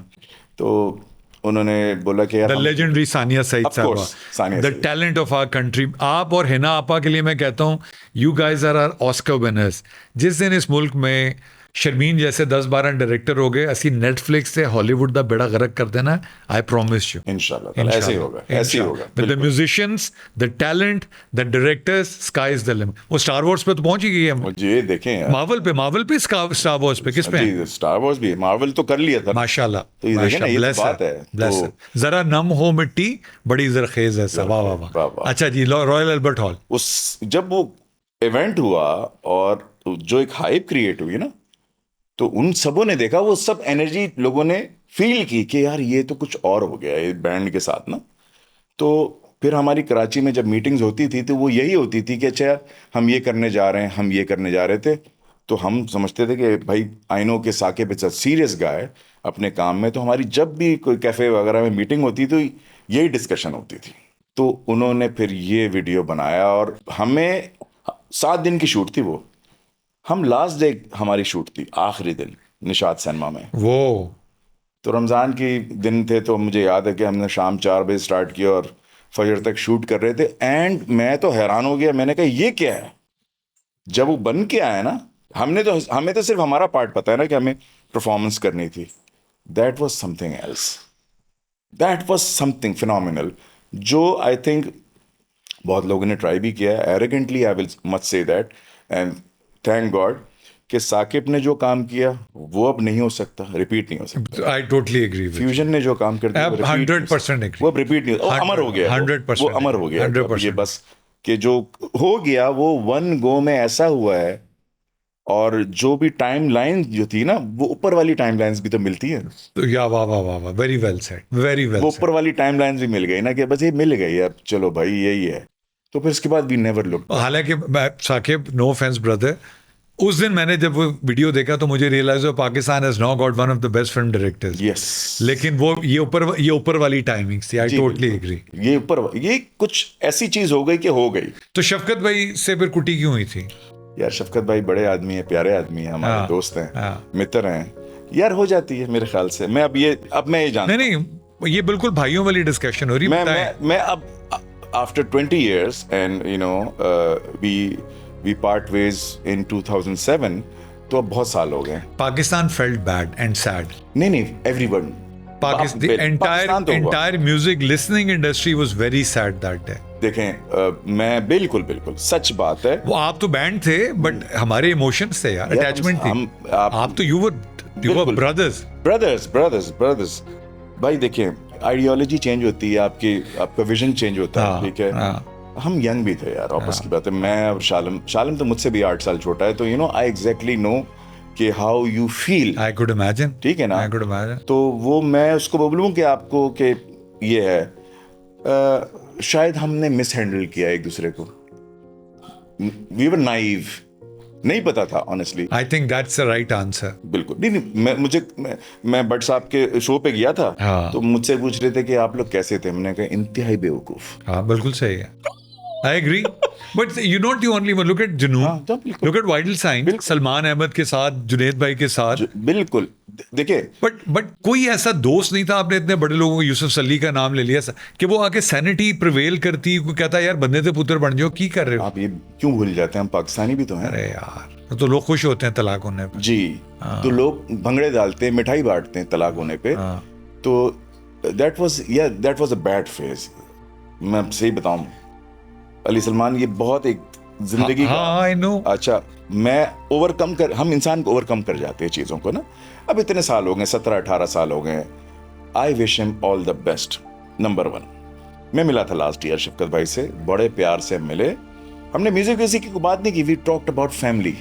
तो उन्होंने बोला कि यार the legendary Sania Saeed Sahab, the talent of our country. आप और हिना आपा के लिए मैं कहता हूँ, you guys are are Oscar winners. जिस दिन इस मुल्क में शर्मीन जैसे 10-12 डायरेक्टर हो गए, असी नेटफ्लिक्स से हॉलीवुड दा बेड़ा गर्क कर देना। आई प्रॉमिस यू, इंशाल्लाह ऐसे ही होगा, ऐसे ही होगा। The musicians, the talent, the directors, sky is the limit. वो स्टार वॉर्स पे तो पहुंच ही गई है। जी देखें यार, मार्वल पे स्टार वॉर्स पे, किस पे? स्टार वॉर्स भी, मार्वल तो कर लिया था माशाल्लाह। तो ये देखें ना, ये बात है। जरा नम हो मिट्टी, बड़ी जरखेज है सब। वाह वाह वाह। अच्छा जी, रॉयल अल्बर्ट हॉल, उस जब वो इवेंट हुआ और जो एक हाइप क्रिएट हुई ना, तो उन सबों ने देखा, वो सब एनर्जी लोगों ने फील की कि यार ये तो कुछ और हो गया है बैंड के साथ ना। तो फिर हमारी कराची में जब मीटिंग्स होती थी तो वो यही होती थी कि अच्छा हम ये करने जा रहे हैं, हम ये करने जा रहे थे। तो हम समझते थे कि भाई आइनो के साके पे सीरियस गाय अपने काम में, तो हमारी जब भी कोई कैफ़े वगैरह में मीटिंग होती तो यही डिस्कशन होती थी। तो उन्होंने फिर ये वीडियो बनाया और हमें 7 दिन की शूट थी वो, हम लास्ट डे हमारी शूट थी, आखिरी दिन निशात सिनेमा में। वो तो रमज़ान के दिन थे, तो मुझे याद है कि हमने शाम 4 बजे स्टार्ट किया और फजर तक शूट कर रहे थे। एंड मैं तो हैरान हो गया, मैंने कहा ये क्या है। जब वो बन के आया ना, हमें तो सिर्फ हमारा पार्ट पता है ना कि हमें परफॉर्मेंस करनी थी। That was something else, that was something phenomenal, जो आई थिंक बहुत लोगों ने ट्राई भी किया है। Arrogantly I will must say that, and thank God कि साकिब ने जो काम किया वो अब नहीं हो सकता, रिपीट नहीं हो सकता। आई टोटली एग्री। फ्यूजन ने जो काम कर दिया 100% एग्री, वो रिपीट नहीं, अमर हो गया, 100%, वो अमर हो गया। 100%। ये बस कि जो हो गया वो वन गो में ऐसा हुआ है। और जो भी टाइम लाइन जो थी ना, वो ऊपर वाली टाइम लाइन्स भी तो मिलती है। तो या वाह वाह वाह वाह, very well said, very well. वो ऊपर वाली टाइम लाइन्स भी मिल गई ना कि बस ये मिल गई, अब चलो भाई यही है। तो फिर इसके बाद वी नेवर लुक। हालांकि साकिब, नो ऑफेंस ब्रदर, उस दिन मैंने जब वो वीडियो देखा तो मुझे रियलाइज हुआ Pakistan has now got one of the best film directors. Yes, लेकिन वो ये ऊपर वाली टाइमिंग्स थी। I totally agree. ये कुछ ऐसी चीज हो गई कि हो गई। तो शफकत भाई से फिर कुटी क्यों हुई थी? यार शफकत भाई बड़े आदमी है, प्यारे आदमी है, हमारे दोस्त हैं, मित्र हैं यार, हो जाती है मेरे ख्याल से। मैं ये जानता नहीं, ये बिल्कुल भाइयों वाली डिस्कशन हो रही है। मैं अब after 20 years and you know we part ways in 2007, तो अब बहुत साल हो गए। Pakistan felt bad and sad. नहीं, everyone. The entire music listening industry was very sad that day. देखें, मैं बिल्कुल सच बात है। वो आप तो बैंड थे, बट हमारे इमोशंस थे यार, अटैचमेंट थी। आप तो you were brothers. भाई देखें, आइडियोलॉजी चेंज होती है, आपका विजन चेंज होता है, ठीक है। हम यंग भी थे यार, आपस की बात है। मैं और शालिम तो मुझसे भी 8 साल छोटा है, तो you know I exactly know कि how you feel. I could imagine, ठीक है ना। I could imagine. तो वो मैं उसको बोलूँ कि आपको कि ये है, शायद हमने मिस हैंडल किया एक दूसरे को। वी वर नाइव, नहीं पता था honestly. I think that's the right answer. बिल्कुल नहीं, मैं भट्ट साहब के शो पे गया था। तो मुझसे पूछ रहे थे कि आप लोग कैसे थे, मैंने कहा इंतहाई बेवकूफ। हाँ, बिल्कुल सही है। I agree, but you're not the only one. Look at Junoon, look at Vital Signs, Salman Ahmad के साथ, जुनैद भाई के साथ। बिल्कुल, देखिए, बट कोई ऐसा दोस्त नहीं था। आपने इतने बड़े लोगों को, यूसुफ सली का नाम ले लिया कि वो आके सैनिटी प्रिवेल करती, को कहता है यार बंदे से पुत्र बन जाओ, की कर रहे हो आप? ये क्यों भूल जाते हैं, हम पाकिस्तानी भी तो हैं। अरे यार, तो लोग खुश होते हैं तलाक होने पे। जी, तो लोग भंगड़े डालते हैं, मिठाई बांटते हैं तलाक होने पे। तो that was a bad phase. मैं सही बताऊं अली सलमान, ये बहुत एक जिंदगी का, आई नो। अच्छा, हम इंसान को ओवरकम कर जाते हैं चीज़ों को ना। अब इतने साल हो गए, 17-18 साल हो गए। I wish him all the best. Number 1, मैं मिला था लास्ट ईयर शफकत भाई से, बड़े प्यार से मिले। हमने म्यूजिक की बात नहीं की, we talked about family,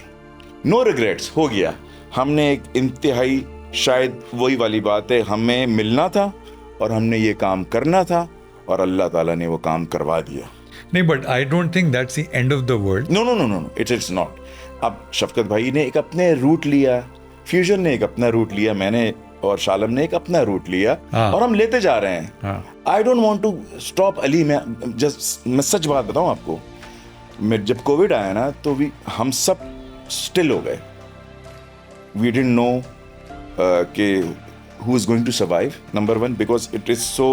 no regrets, हो गया। हमने एक इंतहाई, शायद वही वाली बात है, हमें मिलना था और हमने ये काम करना था और अल्लाह ताला ने वो काम करवा दिया। नहीं, but I don't think that's the end of the world. No no no no, it's not. अब शफकत भाई ने एक अपने रूट लिया, फ्यूजन ने एक अपना रूट लिया, मैंने और शालम ने एक अपना रूट लिया, हाँ। और हम लेते जा रहे हैं। I don't want to stop Ali. मैं सच बात बताऊं आपको, जब कोविड आया ना तो हम सब स्टिल हो गए। वी डिडंट नो कि who is going to survive, number one, because it is so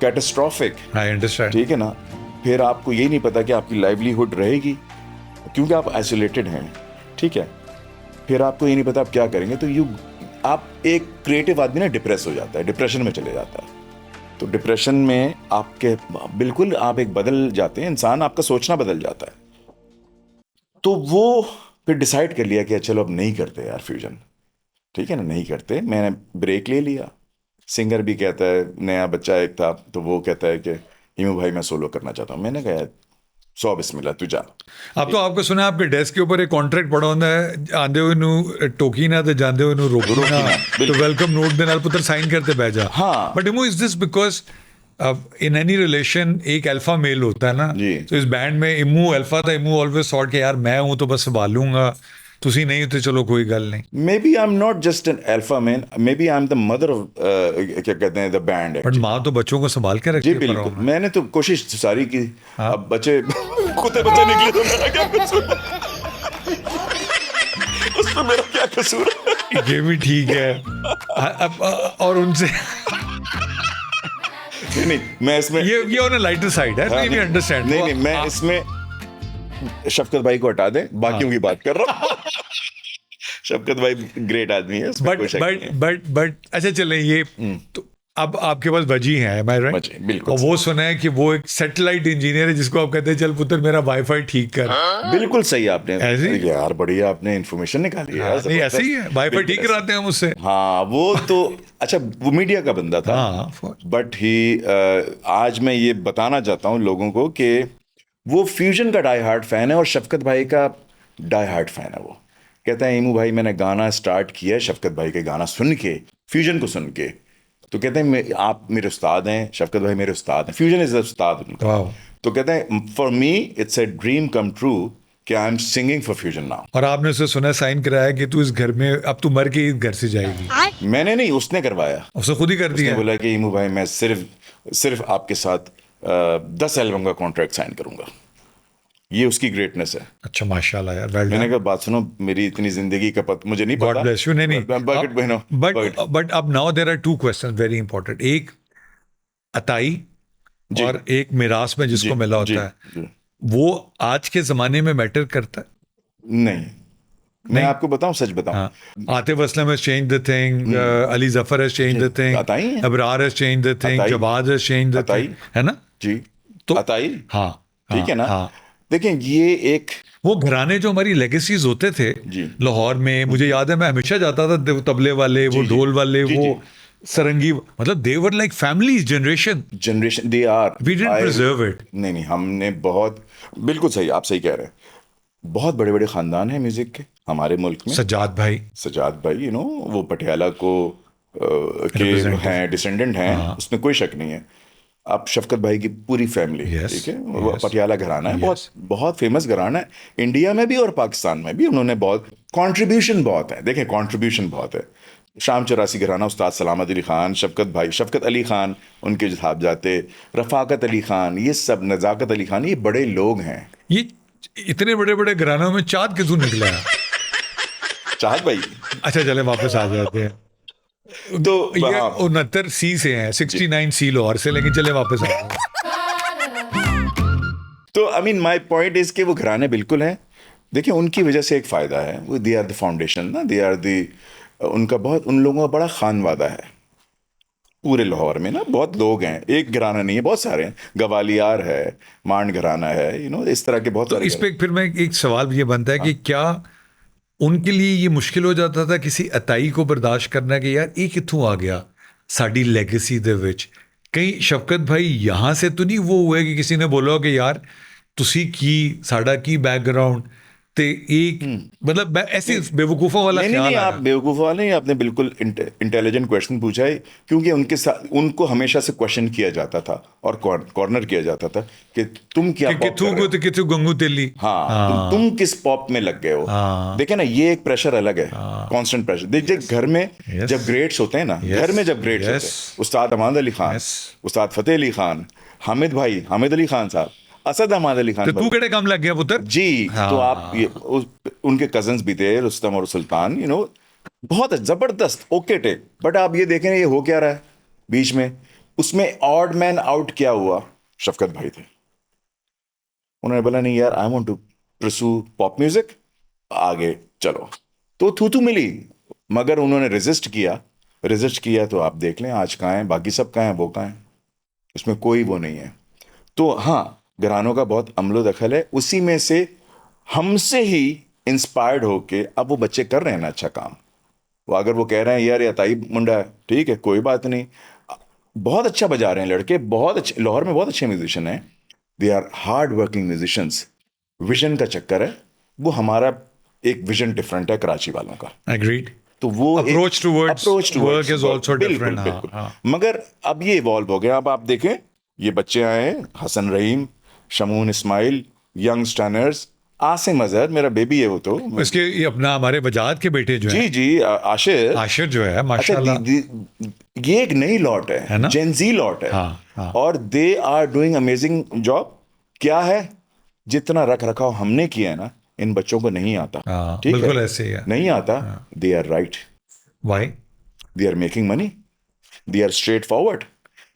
catastrophic. I understand. ठीक है ना। फिर आपको यही नहीं पता कि आपकी लाइवलीहुड रहेगी, क्योंकि आप आइसोलेटेड हैं। ठीक है। फिर आपको ये नहीं पता आप क्या करेंगे, तो आप एक क्रिएटिव आदमी ना डिप्रेस हो जाता है, डिप्रेशन में चले जाता है। तो डिप्रेशन में आपके बिल्कुल आप एक बदल जाते हैं इंसान, आपका सोचना बदल जाता है। तो वो फिर डिसाइड कर लिया कि चलो अब नहीं करते यार फ्यूजन। ठीक है ना, नहीं करते। मैंने ब्रेक ले लिया। सिंगर भी कहता है, नया बच्चा एक था तो वो कहता है कि हीमू भाई मैं सोलो करना चाहता हूँ। मैंने कहा 100 बिस्मिल्लाह तू जा। अब तो आपको सुना आपके डेस्क के ऊपर एक कॉन्ट्रैक्ट पड़ा होता है, आंदे हुए नू टोकी ना तो जांदे हुए नू रोकी ना, तो वेलकम नोट दे नाल पुत्र साइन करते बैठ जा। हाँ। But emu is this because in any relation एक अल्फा मेल होता है ना, तो इस बैंड में इमू अल्फा था। इमू ऑलवेज थॉट कि यार मैं हूं तो बस संभालूंगा, तुसी नहीं तो चलो कोई गल नहीं। Maybe I am not just an alpha man, maybe I am the mother of क्या कहते हैं द बैंड। बट माँ तो बच्चों को संभाल के रखती जी है। बिल्कुल, मैंने तो कोशिश सारी की। अब बच्चे कुत्ते बच्चे निकले तो मेरा क्या कसूर, उसमें मेरा क्या कसूर। ये भी ठीक है। अब और उनसे नहीं, मैं इसमें ये ऑन अ लाइटर साइड है। नहीं अंडरस्टैंड। नहीं, मैं इसमें शफकत भाई को हटा दे, बाकियों की बात कर रहा हूँ। शफकत भाई ग्रेट आदमी है, बट अच्छा चले ये तो अब आपके पास वजी है, am I right? वजी, बिल्कुल। और वो सुना है कि वो एक सैटेलाइट इंजीनियर है जिसको आप कहते हैं चल पुत्र मेरा वाईफाई ठीक कर। बिल्कुल सही आपने ऐसी? यार बढ़िया आपने इन्फॉर्मेशन निकाली है। नहीं ऐसे ही है, वाईफाई ठीक कराते हैं हम उससे। हाँ वो तो अच्छा, वो मीडिया का बंदा था। हाँ, बट ही आज मैं ये बताना चाहता हूँ लोगों को कि वो फ्यूजन का डाई हार्ड फैन है और शफकत भाई का डाई हार्ड फैन है। वो कहता है ईमू भाई मैंने गाना स्टार्ट किया शफकत भाई के गाना सुन के, फ्यूजन को सुन के। तो कहते हैं आप मेरे उस्ताद हैं, शफकत भाई मेरे उस्ताद हैं, फ्यूजन इज उस्ताद उनका। तो कहते हैं for me it's a dream come true कि I am singing for fusion now. और आपने उसे सुना साइन कराया कि तू इस घर में अब तू मर के इस घर से जाएगी। मैंने नहीं, उसने करवाया। उसने खुद ही कर दिया। बोला कि ईमू भाई मैं सिर्फ आपके साथ 10 एल्बम का कॉन्ट्रैक्ट साइन करूंगा। ये उसकी ग्रेटनेस है। अच्छा माशाल्लाह यार। मैंने कहा बात सुनो, मेरी इतनी जिंदगी का मुझे नहीं पता। God bless you। नहीं बट अब now there are two questions very important. एक अताई और एक मिरास में जिसको मिला होता है, वो आज के जमाने में मैटर करता है? नहीं, मैं आपको बताऊं, सच बताऊं। Atif Aslam has changed the thing, Ali Zafar has changed the thing, Abrar has changed the thing, Jawad has changed the thing, है ना जी। तो अताई, हाँ ठीक है ना। हाँ। देखें ये एक वो घराने जो हमारी लेगेसीज होते थे लाहौर में, मुझे याद है मैं हमेशा जाता था, तबले वाले, वो ढोल वाले, वो सरंगी, मतलब they were like families, generation they are, we didn't preserve it. नहीं हमने बहुत, बिल्कुल सही, आप सही कह रहे हैं। बहुत बड़े बड़े खानदान हैं म्यूजिक के हमारे मुल्क में। सजाद भाई यू नो वो पटियाला को के हैं, डिसेंडेंट हैं, उसमें कोई शक नहीं है। अब शफकत भाई की पूरी फैमिली, ठीक है, वो पटियाला घराना है, बहुत बहुत फेमस घराना है इंडिया में भी और पाकिस्तान में भी। उन्होंने बहुत कंट्रीब्यूशन बहुत है, देखें कंट्रीब्यूशन बहुत है। शाम 84 घराना, उस्ताद सलामत अली खान, शफकत अली खान उनके साहब जाते, रफाकत अली खान, ये सब, नज़ाकत अली खान, ये बड़े लोग हैं। ये इतने बड़े बड़े घरानों में चाँद किसू निकला है? चाहत भाई। अच्छा चले वापस आ जाते हैं। तो ये 69 सी से हैं, 69 सी लाहौर से, लेकिन चले वापस आ जाते। तो I mean my point is कि वो घराने बिल्कुल हैं। देखिए उनकी वजह से एक फायदा है, वो दे आर द फाउंडेशन ना, दे आर दी, उनका बहुत, उन लोगों का बड़ा खानवादा है पूरे लाहौर में ना। बहुत लोग हैं, एक घराना नहीं है, बहुत सारे हैं। गवालियार है, मांड घराना है, यू नो, इस तरह के बहुत सारे। इस पे फिर मैं एक सवाल ये बनता है कि क्या उनके लिए ये मुश्किल हो जाता था किसी अताई को बर्दाश्त करना कि यार ये कित्थों आ गया साड़ी लेगेसी दे विच? कहीं शफकत भाई यहाँ से तो नहीं वो हुए कि किसी ने बोला कि यार तुसी की साड़ा की बैकग्राउंड ते एक मतलब ऐसे बेवकूफ़ों वाला नहीं नहीं ख्याल नहीं, आया। आप बेवकूफ़ वाले नहीं, आपने बिल्कुल इंटेलिजेंट क्वेश्चन पूछा है, क्योंकि उनके साथ उनको हमेशा से क्वेश्चन किया जाता था और कॉर्नर किया जाता था कि तुम क्या कि पॉप किथू कर रहे को हो। तो किथू गंगू तेली। हाँ, तुम किस पॉप में लग गए हो। हाँ। देखिए ना, ये एक प्रेशर अलग है, कांस्टेंट प्रेशर। देखिए घर में Yes. जब ग्रेड्स होते हैं ना, Yes. घर में जब ग्रेड्स Yes. होते हैं, उस्ताद अहमद अली खान, Yes. उस्ताद फतेह अली खान, हामिद भाई, हामिद अली खान साहब, असद अहमद अली तो खान तू केड़े काम लग गया पुत्र? जी। हाँ। तो आप उनके कजन्स भी थे, रुस्तम और सुल्तान, बहुत जबरदस्त ओके टेक। बट आप ये देखें ये हो क्या रहा है बीच में, उसमें ऑड मैन आउट क्या हुआ, शफकत भाई थे। उन्होंने बोला नहीं यार, I want to pursue pop music, आगे चलो, तो थू मिली। मगर उन्होंने रेजिस्ट किया तो आप देख लें आज कहाँ हैं, बाकी सब कहाँ हैं, वो कहाँ हैं, इसमें कोई वो नहीं है। तो हाँ, घरानों का बहुत अमलो दखल है, उसी में से हमसे ही इंस्पायर्ड होके अब वो बच्चे कर रहे हैं ना अच्छा काम। वो अगर वो कह रहे हैं यार ये अताई मुंडा है, ठीक है, कोई बात नहीं, बहुत अच्छा बजा रहे हैं लड़के, बहुत अच्छे, लाहौर में बहुत अच्छे म्यूजिशियन हैं, they are hard working musicians. Vision का चक्कर है, वो हमारा एक विजन डिफरेंट है कराची वालों का। Agreed. तो वो Approach towards approach work is also different, हाँ, बिल्कुल। हाँ। मगर अब ये इवॉल्व हो गया। अब आप देखें ये बच्चे आए हैं, हसन रहीम, शमून इस्माइल, यंग स्टनर्स, आसिम अजहर, मेरा बेबी है वो तो। इसके ये अपना हमारे बजाज के बेटे जो है जी जी, आशिर। आशिर जो है अच्छा, माशाल्लाह। ये एक नई लॉट है ना? है, जेनजी लॉट है। हाँ, हाँ। और they are doing amazing job. क्या है, जितना रख रखाव हमने किया है ना, इन बच्चों को नहीं आता। हाँ, ठीक बिल्कुल है, ऐसे ही है। नहीं आता। They are right, Why? They are making money, they are straight forward,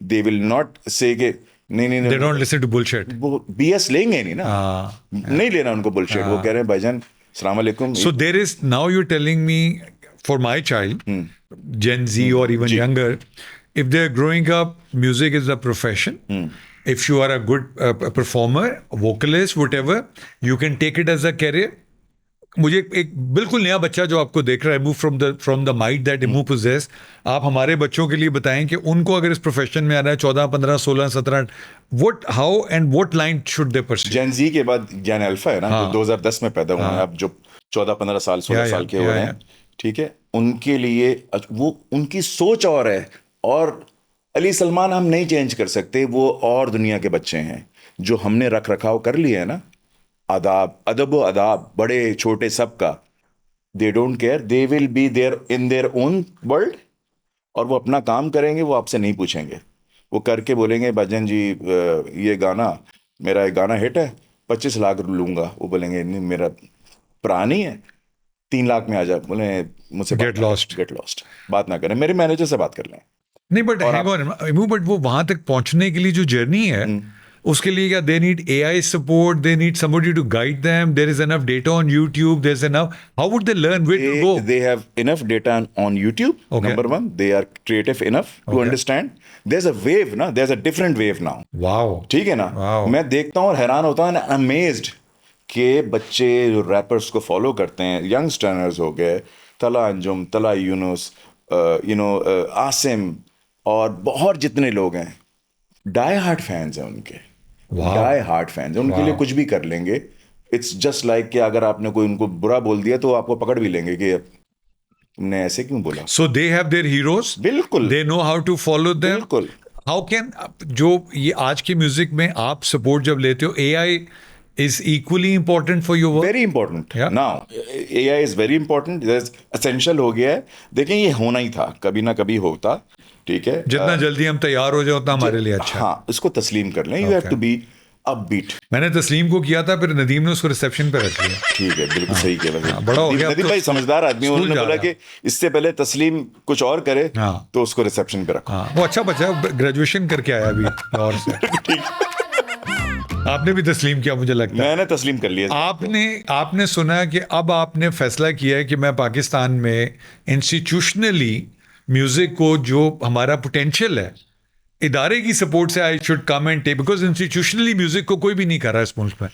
they will not say के नहीं नहीं They नहीं, don't listen to bullshit. वो बीएस लेंगे नहीं ना, हाँ। नहीं लेना उनको बुलशिट। वो कह रहे हैं भाईजान अस्सलाम वालेकुम। So there is, now you're telling me, for my child, Gen Z or even younger, if they're growing up, music is a profession. If you are a good performer, vocalist, whatever, you can take it as a career. मुझे एक बिल्कुल नया बच्चा जो आपको देख रहा है, move from the might that Emu poses, आप हमारे बच्चों के लिए बताएं कि उनको अगर इस प्रोफेशन में आना है 14, 15, 16, 17, what, how and what line should they pursue? Gen Z के बाद जेन अल्फा है ना, जो 2010 में पैदा हुआ है, अब जो 14-15 साल 16 साल के हो रहे हैं, ठीक है, उनके लिए वो उनकी सोच और है। और अली सलमान हम नहीं चेंज कर सकते, वो और दुनिया के बच्चे हैं जो हमने रख रखाव कर लिया है ना, अदब व अदाब, बड़े छोटे सबका, they don't care, they will be there in their own world, और वो अपना काम करेंगे, वो आपसे नहीं पूछेंगे। वो करके बोलेंगे भाईजान जी ये गाना, मेरा एक गाना हिट है, 25 लाख लूंगा। वो बोलेंगे नहीं, मेरा पुरानी है, 3 लाख में आ जा। बोले मुझसे Get lost. बात ना करें, मेरे मैनेजर से बात कर लें। नहीं, बट बट वो वहां तक पहुंचने के लिए जो जर्नी है, उसके लिए क्या they need AI support, they need somebody to guide them, there is enough data on YouTube, there's enough, how would they learn, where to go? They have enough data on YouTube. Okay. Number one, they are creative enough to understand. There's a wave ना, there's a different wave now. Wow. ठीक है ना? Wow. मैं देखता हूँ और हैरान होता हूँ, अमेज्ड कि बच्चे जो रैपर्स को फॉलो करते हैं, यंग स्टनर्स हो गए, तला अंजुम, तला यूनुस, आसिम, और बहुत जितने लोग हैं, डाई हार्ट फैंस हैं उनके। Wow. डाई हार्ट फैंस हैं उनके लिए, कुछ भी कर लेंगे। इट्स जस्ट लाइक कि अगर आपने कोई उनको बुरा बोल दिया तो आपको पकड़ भी लेंगे कि तुमने ऐसे क्यों बोला। So they have their heroes. बिल्कुल, They know how to follow them. बिल्कुल। How can, जो ये आज के म्यूजिक में आप सपोर्ट जब लेते हो, AI is equally important for your work? Very important. Yeah. Now AI is very important, essential हो गया है। देखें ये होना ही था, कभी ना कभी होता, ठीक है। जितना जल्दी हम तैयार हो जाए उतना हमारे लिए अच्छा है। हाँ, इसको तस्लीम कर लें। You have to be upbeat. मैंने तस्लीम को किया था, फिर नदीम ने उसको रिसेप्शन पे रख लिया। ठीक है, बिल्कुल सही किया वैसे। बड़ा हो गया अब नदीम तो भाई समझदार आदमी, स्कूल उन्होंने जा बोला रहा। कि इससे पहले तस्लीम कुछ और करे, हाँ। तो उसको रिसेप्शन पे रखो। हाँ, वो अच्छा बच्चा है, ग्रेजुएशन करके आया अभी लाहौर से। आपने भी तस्लीम किया मुझे लगता है। मैंने तस्लीम कर लिया। आपने सुना कि अब आपने फैसला किया है कि मैं पाकिस्तान में इंस्टीट्यूशनली म्यूजिक को, जो हमारा पोटेंशियल है, इदारे की सपोर्ट से I should come and take, because institutionally music को कोई भी नहीं कर रहा इस मुल्क में।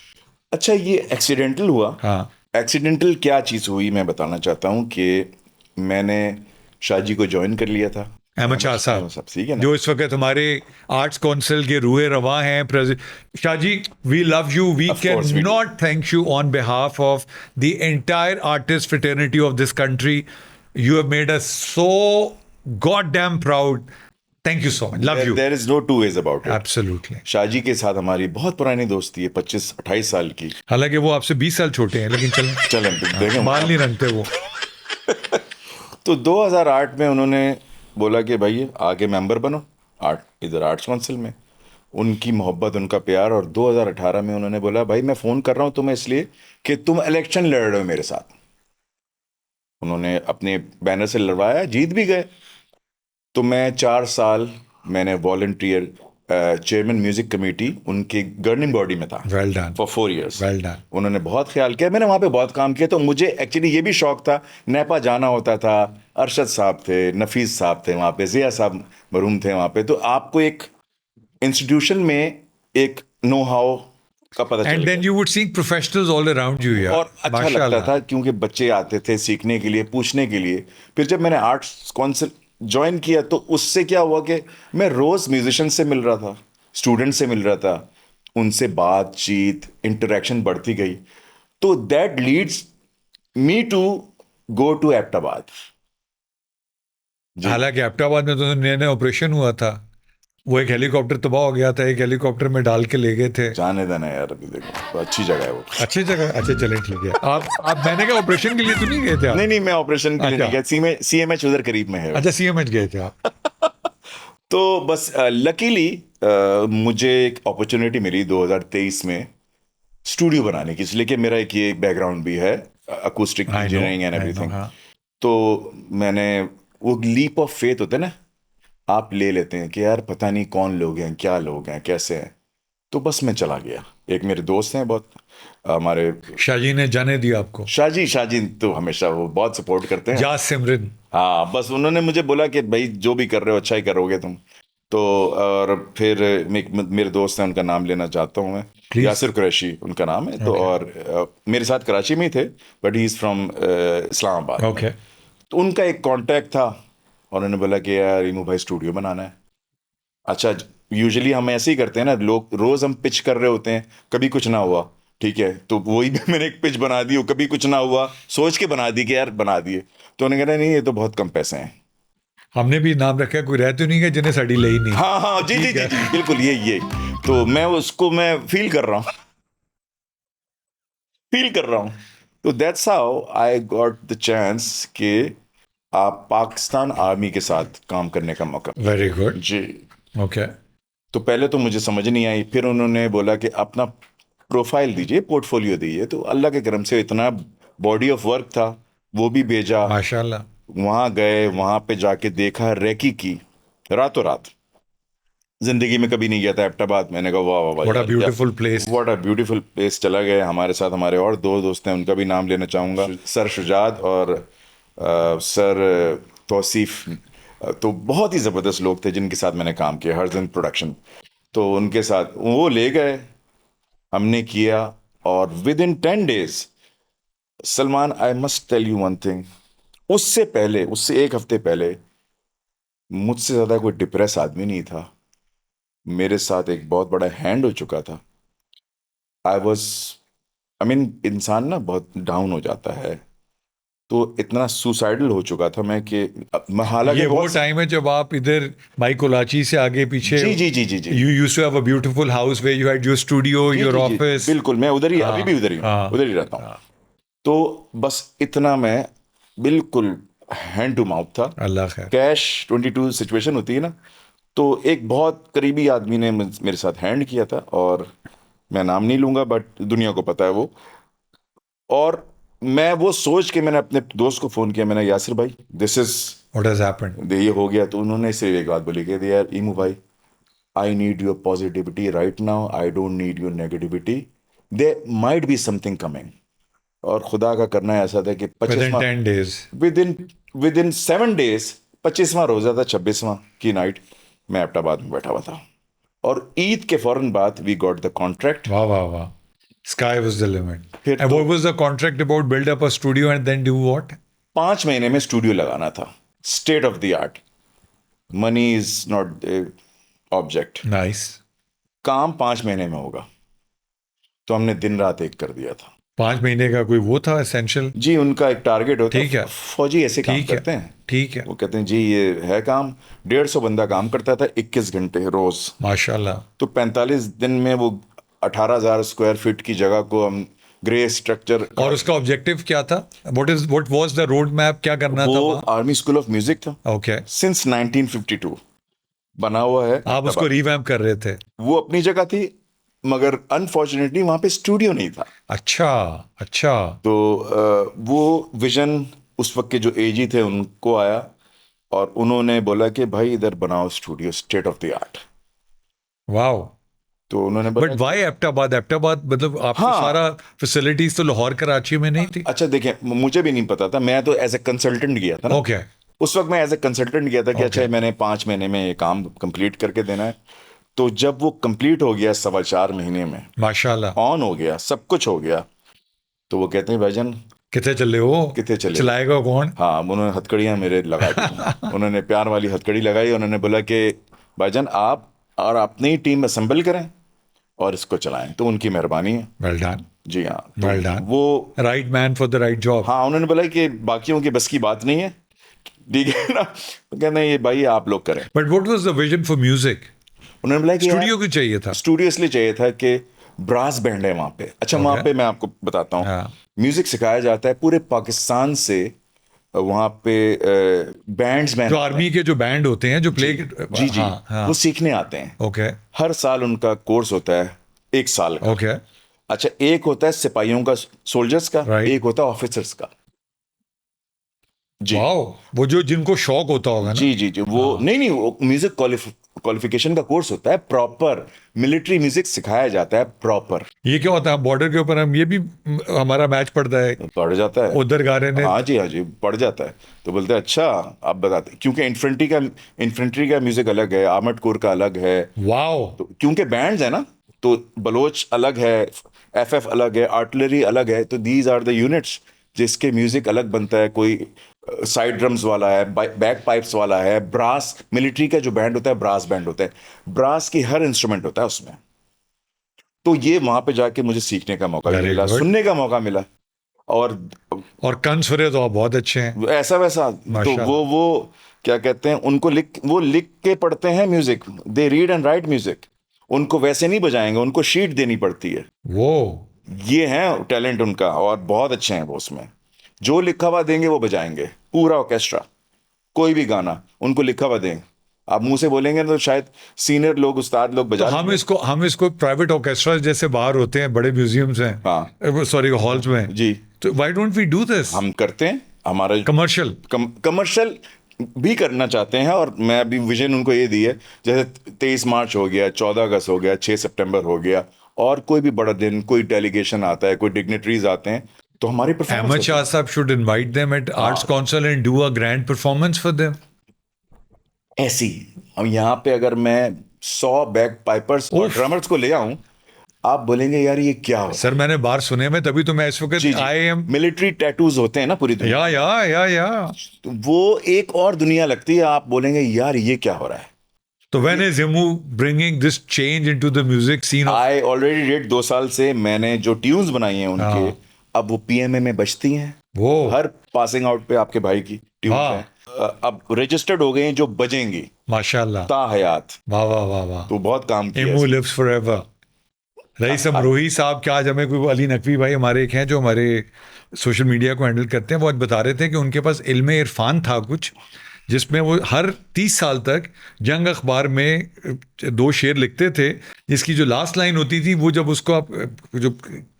अच्छा, ये एक्सीडेंटल हुआ। हाँ। एक्सीडेंटल क्या चीज़ हुई मैं बताना चाहता हूँ कि मैंने शाजी को ज्वाइन कर लिया था, अहमद शाह साहब, ठीक है ना। जो इस वक्त हमारे आर्ट्स काउंसिल के रूहे रवा हैं। Shah ji, we love you, we Of can course we do. Not thank you on behalf of the entire artist fraternity of this country. You have made us so god damn proud. Thank you so much, love you. There is no two ways about it. Absolutely. Shahji के साथ हमारी बहुत पुरानी दोस्ती है, 25-28 साल की। हालांकि वो आपसे 20 साल छोटे हैं, लेकिन चलें, चलें देखें। बाल नहीं रंगते वो। तो 2008 में उन्होंने बोला कि भाई आगे मेंबर बनो इधर आर्ट्स काउंसिल में। उनकी मोहब्बत, उनका प्यार। और 2018 में उन्होंने बोला भाई मैं फ़ोन कर रहा हूँ तुम्हें इसलिए कि तुम इलेक्शन लड़ रहे हो मेरे साथ। उन्होंने अपने बैनर से लड़वाया, जीत भी गए। तो मैं 4 साल मैंने वॉलंटियर चेयरमैन म्यूजिक कमेटी उनकी गवर्निंग बॉडी में था। Well done, for 4 years। Well done. उन्होंने बहुत ख्याल किया, मैंने वहाँ पे बहुत काम किया। तो मुझे एक्चुअली ये भी शौक था, नेपा जाना होता था। अरशद साहब थे, नफीस साहब थे वहाँ पे, जिया साहब मरहूम थे वहाँ पे। तो आपको एक इंस्टीट्यूशन में एक नो हाउ का पता एंड चल then you would see professionals all around you यार, और अच्छा लगता था क्योंकि बच्चे आते थे सीखने के लिए, पूछने के लिए। फिर जब मैंने आर्ट्स काउंसिल ज्वाइन किया तो उससे क्या हुआ कि मैं रोज म्यूजिशियन से मिल रहा था, स्टूडेंट से मिल रहा था, उनसे बातचीत, इंटरेक्शन बढ़ती गई। तो that leads me to go to Abbottabad. हालांकि एबटाबाद में तो नया नया ऑपरेशन हुआ था, वो एक हेलीकॉप्टर तबाह हो गया था, एक हेलीकॉप्टर में डाल के ले गए थे। जाने देना यार, अभी देखो तो अच्छी जगह है वो। अच्छी जगह, अच्छा चलें ठीक है। आप मैंने कहा ऑपरेशन के लिए तो नहीं गए थे आप? नहीं मैं ऑपरेशन के लिए नहीं गया, CMH उधर करीब में है। अच्छा, CMH गए थे आप। तो बस लकीली मुझे एक अपॉर्चुनिटी मिली 2023 में स्टूडियो बनाने की, इसलिए कि मेरा एक ये बैकग्राउंड भी है, अकूस्टिक इंजीनियरिंग एंड एवरीथिंग। तो मैंने वो लीप ऑफ फेथ होता है ना, आप ले लेते हैं कि यार पता नहीं कौन लोग हैं, क्या लोग हैं, कैसे हैं। तो बस मैं चला गया। एक मेरे दोस्त हैं बहुत, हमारे शाहजी ने जाने दिया आपको? शाहजी तो हमेशा वो बहुत सपोर्ट करते हैं। जा सिमरन। हाँ, बस उन्होंने मुझे बोला कि भाई जो भी कर रहे हो अच्छा ही करोगे तुम। तो और फिर मेरे दोस्त हैं, उनका नाम लेना चाहता हूँ मैं, यासिर कुरैशी उनका नाम है। तो और मेरे साथ कराची में ही थे, but he is from Islamabad. Okay. तो उनका एक कांटेक्ट था और उन्होंने बोला कि यार रीमू भाई स्टूडियो बनाना है। अच्छा, यूजुअली हम ऐसे ही करते हैं ना, लोग रोज हम पिच कर रहे होते हैं, कभी कुछ ना हुआ, ठीक है, तो वही मैंने एक पिच बना दी, कभी कुछ ना हुआ, सोच के बना दी कि यार बना दिए। तो उन्होंने कहा नहीं ये तो बहुत कम पैसे हैं। हमने भी नाम रखा है, कोई रह तो नहीं है जिन्हें साड़ी ले ही नहीं। हाँ जी बिल्कुल ये तो मैं उसको मैं फील कर रहा हूँ। तो that's how I got the chance कि आप पाकिस्तान आर्मी के साथ काम करने का मौका। वेरी गुड जी। ओके। तो पहले तो मुझे समझ नहीं आई, फिर उन्होंने बोला कि अपना प्रोफाइल दीजिए, पोर्टफोलियो दीजिए। तो अल्लाह के करम से इतना बॉडी ऑफ वर्क था, वो भी भेजा। माशाल्लाह। वहाँ गए, वहाँ पे जाके देखा, रेकी की रातों रात। जिंदगी में कभी नहीं गया था एबटाबाद। मैंने कहा वाह वाह, what a beautiful place, what a beautiful place. चला गए, हमारे साथ हमारे और 2 दोस्त हैं, उनका भी नाम लेना चाहूँगा, सर शुजात और सर तौसीफ। तो बहुत ही ज़बरदस्त लोग थे जिनके साथ मैंने काम किया, हरजन प्रोडक्शन। तो उनके साथ वो ले गए, हमने किया। और within 10 days, Salman, I must tell you one thing, उससे 1 हफ्ते पहले मुझसे ज़्यादा कोई डिप्रेस आदमी नहीं था। मेरे साथ एक बहुत बड़ा हैंड हो चुका था। आई मीन इंसान ना बहुत डाउन हो जाता है, तो इतना सुसाइडल हो चुका था मैं कि हालांकि ये वो टाइम है जब आप इधर माई कोलाची से आगे पीछे। जी you used to have a beautiful house where you had your studio, your office. बिल्कुल, मैं उधर ही अभी भी उधर ही हूँ, उधर ही रहता हूँ। तो बस इतना मैं बिल्कुल हैंड टू माउथ था। अल्लाह खैर। कैश 22 सिचुएशन होती है ना, तो एक बहुत करीबी आदमी ने मेरे साथ हैंड किया था, और मैं नाम नहीं लूंगा बट दुनिया को पता है वो। और मैं वो सोच के मैंने अपने दोस्त को फोन किया, मैंने यासिर भाई this is what has happened, ये हो गया। तो उन्होंने सिर्फ एक बात बोली कि यार ईमू भाई, I need your positivity right now, I don't need your negativity, there might be something coming. और खुदा का करना ऐसा था कि 10 days विद इन 7 days 25वां रोजा था, 26वां की नाइट मैं एबटाबाद में बैठा हुआ था। और ईद के फौरन बाद वी गॉट द कॉन्ट्रैक्ट। वाह वाह वाह, स्काई वाज द लिमिट। फिर and what was the contract about? Build up a studio and then do what? 5 महीने में स्टूडियो लगाना था, state of the art. Money is not object. Nice. काम 5 महीने में होगा, तो हमने दिन रात एक कर दिया था। 5 महीने का कोई वो था एसेंशियल? जी, उनका एक टारगेट होता ठीक है। फौजी ऐसे काम ठीक है। करते हैं। ठीक है। वो कहते हैं जी ये है काम। 150 बंदा काम करता था 21 घंटे रोज। माशाल्लाह। तो 45 दिन में वो 18,000 स्क्वायर फीट की जगह को हम ग्रे स्ट्रक्चर। और उसका ऑब्जेक्टिव क्या था? What was the road map? क्या करना था वो वहाँ? आर्मी स्कूल ऑफ म्यूजिक था। ओके। सिंस 1952 बना हुआ है। आप उसको रिवैम्प कर रहे थे? वो अपनी जगह थी, मगर अनफॉर्चुनेटली वहां पे स्टूडियो नहीं था। अच्छा। अच्छा। तो वो विजन उस वक्त के जो एजी थे उनको आया, और उन्होंने बोला कि भाई इधर बनाओ studio state of the art. Wow. तो उन्होंने बट बोला वाई एबटाबाद? एबटाबाद मतलब आपको हाँ। सारा फैसिलिटीज तो लाहौर कराची में नहीं थी? अच्छा देखिए, मुझे भी नहीं पता था, मैं तो एज ए कंसल्टेंट गया था ना। ओके। उस वक्त मैं एज ए कंसल्टेंट गया था कि Okay. अच्छा मैंने 5 महीने में ये काम कंप्लीट करके देना है। तो जब वो कंप्लीट हो गया 4.25 महीने में, माशाल्लाह। ऑन हो गया, सब कुछ हो गया, तो वो कहते हैं भाईजान कितने चले हो? कितने चले? चलाएगा कौन? हाँ, उन्होंने हथकड़ियाँ मेरे लगा दी। उन्होंने प्यार वाली हथकड़ी लगाई। उन्होंने बोला कि भाईजान आप और अपनी ही टीम असेंबल करें और इसको चलाएं, तो उनकी मेहरबानी है। Well done. जी हाँ। तो वेल डन। वो right man for the right job. हाँ, उन्होंने बोला कि बाकियों की बस की बात नहीं है, ठीक है ना। तो कहते हैं ये भाई आप लोग करें। But what was the vision for music? उन्होंने बोला कि स्टूडियो क्यों चाहिए था? स्टूडियो इसलिए चाहिए था कि ब्रास बैंड है वहां पे। अच्छा, वहां Okay. पे मैं आपको बताता हूँ, हाँ। म्यूजिक सिखाया जाता है पूरे पाकिस्तान से। वहां पे बैंड्स मैन जो आर्मी के जो बैंड होते हैं जो प्ले। जी जी, हाँ हाँ। वो सीखने आते हैं। ओके। हर साल उनका कोर्स होता है 1 साल का। ओके। अच्छा, एक होता है सिपाहियों का, सोल्जर्स का, Right. एक होता है ऑफिसर्स का। जी वाओ। वो जो जिनको शौक होता होगा ना। जी जी जी, वो नहीं नहीं, वो म्यूजिक क्वालिफिकेशन का कोर्स होता है प्रॉपर। मिलिट्री म्यूजिक सिखाया जाता है प्रॉपर। ये क्या होता है बॉर्डर के ऊपर हम ये भी हमारा मैच पड़ता है पढ़ जाता है उधर गा रहे ने? हाँ जी हाँ जी, पढ़ जाता है। तो बोलते हैं अच्छा आप बताते, क्योंकि इन्फेंट्री का म्यूजिक अलग है, आर्मर्ड कोर का अलग है। वाओ। तो क्योंकि बैंड्स है ना, तो बलोच अलग है, एफएफ अलग है, आर्टिलरी अलग है। तो दीज आर द यूनिट्स जिसके म्यूजिक अलग बनता है। कोई साइड ड्रम्स वाला है, बैक पाइप्स वाला है, ब्रास। मिलिट्री का जो बैंड होता है ब्रास बैंड होता है, ब्रास की हर इंस्ट्रूमेंट होता है उसमें। तो ये वहां पे जाके मुझे सीखने का मौका भी Very मिला, good. सुनने का मौका मिला। और और कंसरे तो आप बहुत अच्छे हैं। ऐसा वैसा, तो माशाल्लाह। वो क्या कहते हैं, उनको लिख के पढ़ते हैं music. They read and right music. उनको वैसे नहीं बजाएंगे, उनको शीट देनी पड़ती है। वो ये है टैलेंट उनका, और बहुत अच्छे हैं वो उसमें। जो लिखा हुआ देंगे वो बजाएंगे, पूरा ऑर्केस्ट्रा। कोई भी गाना उनको लिखा हुआ दें, आप मुंह से बोलेंगे तो शायद सीनियर लोग, उस्ताद लोग तो बजा लेंगे। हम इसको प्राइवेट ऑर्केस्ट्रा जैसे बाहर होते हैं बड़े म्यूजियम्स हैं, सॉरी हॉल्स में। जी, तो why don't we do this? हम करते हैं। हमारा कमर्शियल। कमर्शियल भी करना चाहते हैं, और मैं अभी विजन उनको ये दी है। जैसे 23 मार्च हो गया, 14 अगस्त हो गया, 6 सितंबर हो गया, और कोई भी बड़ा दिन, कोई डेलीगेशन आता है, कोई डिग्नेटरीज आते हैं, तो हमारी Ahmed performance Shah Sahab should invite them at Arts Council and do a grand performance for them. ऐसी। अब यहाँ पे अगर मैं 100 बैक पाइपर्स और उफ। ड्रमर्स को ले आऊं, आप बोलेंगे यार ये क्या हो। सर मैंने बाहर सुने में, तभी तो मैं इस वक्त जी जी, आई एम। मिलिट्री टैटूज होते हैं ना पूरी दुनिया। या तो वो एक और दुनिया लगती है, आप बोलेंगे यार ये क्या हो रहा है। तो when is Himu bringing this change into the music scene of... I already date 2 साल से मैंने जो ट्यून्स बनाई हैं उनके, हाँ। अब वो पीएमए में बजती हैं। वो हर पासिंग आउट पे आपके भाई की ट्यून्स हाँ। हैं। अब रजिस्टर्ड हो गए हैं जो बजेंगी माशाल्लाह। ताहयात। वाह वाह वाह वाह। तो बहुत काम किया Himu है। lives forever. रईस अमरोही साहब, क्या आज हमें कोई अली नकवी भाई हमारे एक हैं जो हमारे सोशल मीडिया को हैंडल करते हैं, वो आज बता रहे थे कि उनके पास इल्मे इरफान था कुछ, जिसमें वो हर 30 साल तक जंग अखबार में 2 शेर लिखते थे, जिसकी जो लास्ट लाइन होती थी वो जब उसको आप जो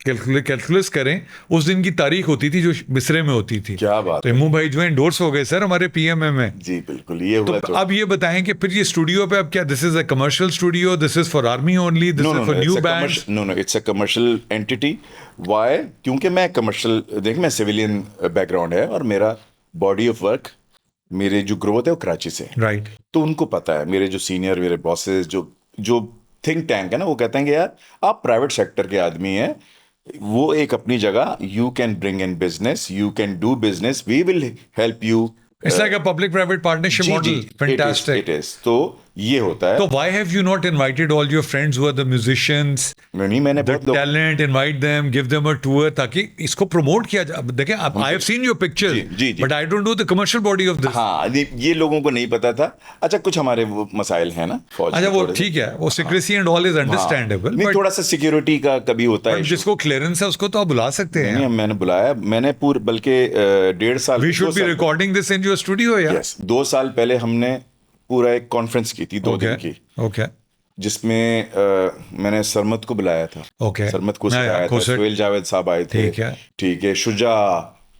कैलकुलस करें उस दिन की तारीख होती थी जो मिसरे में होती थी। क्या बात तो हिमू भाई जो है इंडोर्स हो गए सर हमारे पीएमए में। जी बिल्कुल, ये हुआ। तो अब ये बताएं कि फिर ये स्टूडियो पे अब क्या, this is a commercial studio, this is for army only, this is for new bands? No no, it's a commercial entity. Why? क्योंकि मैं कमर्शियल, देख मैं सिविलियन बैकग्राउंड है, और मेरा बॉडी ऑफ वर्क, मेरे जो ग्रोथ है वो कराची से है। राइट। तो उनको पता है, मेरे जो सीनियर, मेरे बॉसेस, जो थिंक टैंक है ना, वो कहते हैं कि यार आप प्राइवेट सेक्टर के आदमी हैं, वो एक अपनी जगह, you can bring in business, you can do business, we will help you It's like a public-private partnership model. Fantastic. It is. तो ये होता है. So why have you not invited all your friends who are the musicians, नहीं, मैंने the बहुत लोग. talent, invite them, give them a tour ताकि इसको promote किया जाए. अब देखें, I have seen your pictures, ji. but I don't know the commercial body of this. हाँ, ये लोगों को नहीं पता था. अच्छा, कुछ हमारे वो मसाइल हैं ना. अच्छा, वो ठीक है, वो secrecy and all is understandable. नहीं, but थोड़ा सा सिक्योरिटी का कभी होता है. जिसको क्लियरेंस है उसको तो आप बुला सकते हैं. नहीं, मैंने बुलाया. मैंने बल्कि 1.5 साल. We should be recording this in your studio, yeah. Yes, 2 साल पहले हमने पूरा एक कॉन्फ्रेंस की थी 2 दिन की. Okay. जिसमें मैंने सरमत को बुलाया था. Okay. सरमत को बुलाया था. सुहेल जावेद साहब आए थे. ठीक है. शुजा,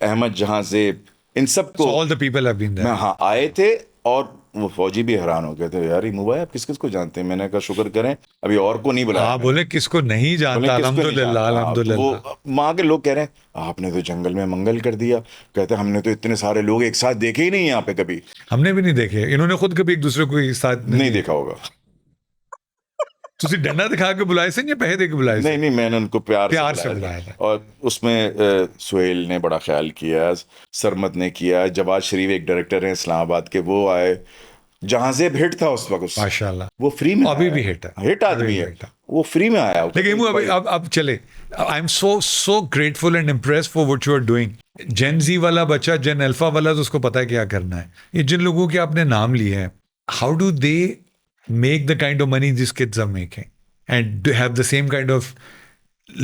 अहमद जहां ज़ेब, इन सबको. So all the people have been there. हाँ, आए थे. और वो फौजी भी हैरान हो गए थे. यार, ये मुबाई आप किस किस को जानते हैं? मैंने कहा शुक्र करें अभी और को नहीं बुलाया. हाँ, बोले किसको नहीं जानता. अल्हम्दुलिल्लाह, अल्हम्दुलिल्लाह. वो वहाँ के लोग कह रहे हैं आपने तो जंगल में मंगल कर दिया. कहते हमने तो इतने सारे लोग एक साथ देखे ही नहीं यहाँ पे कभी. हमने भी नहीं देखे. इन्होंने खुद कभी एक दूसरे को एक साथ नहीं देखा होगा. ਤੁਸੀਂ डंडा दिखा के बुलाए थे या पैसे दे के बुलाए थे? नहीं, मैंने उनको प्यार से बुलाया था. और उसमें सुहेल ने बड़ा ख्याल किया, सरमत ने किया, जवाद शरीफ एक डायरेक्टर हैं इस्लामाबाद के, वो आए. जहांजेब हिट था उस वक्त. माशाल्लाह. वो फ्री में अभी भी हिट है. हिट आदमी है. वो फ्री में आया. लेकिन अभी अब चले. I am so grateful and impressed for what you are doing. Gen Z वाला बच्चा, जेन अल्फा वाला, तो उसको पता है क्या करना है. ये जिन लोगों के आपने नाम लिए हैं, how do they make the kind of money these kids are making and to have the same kind of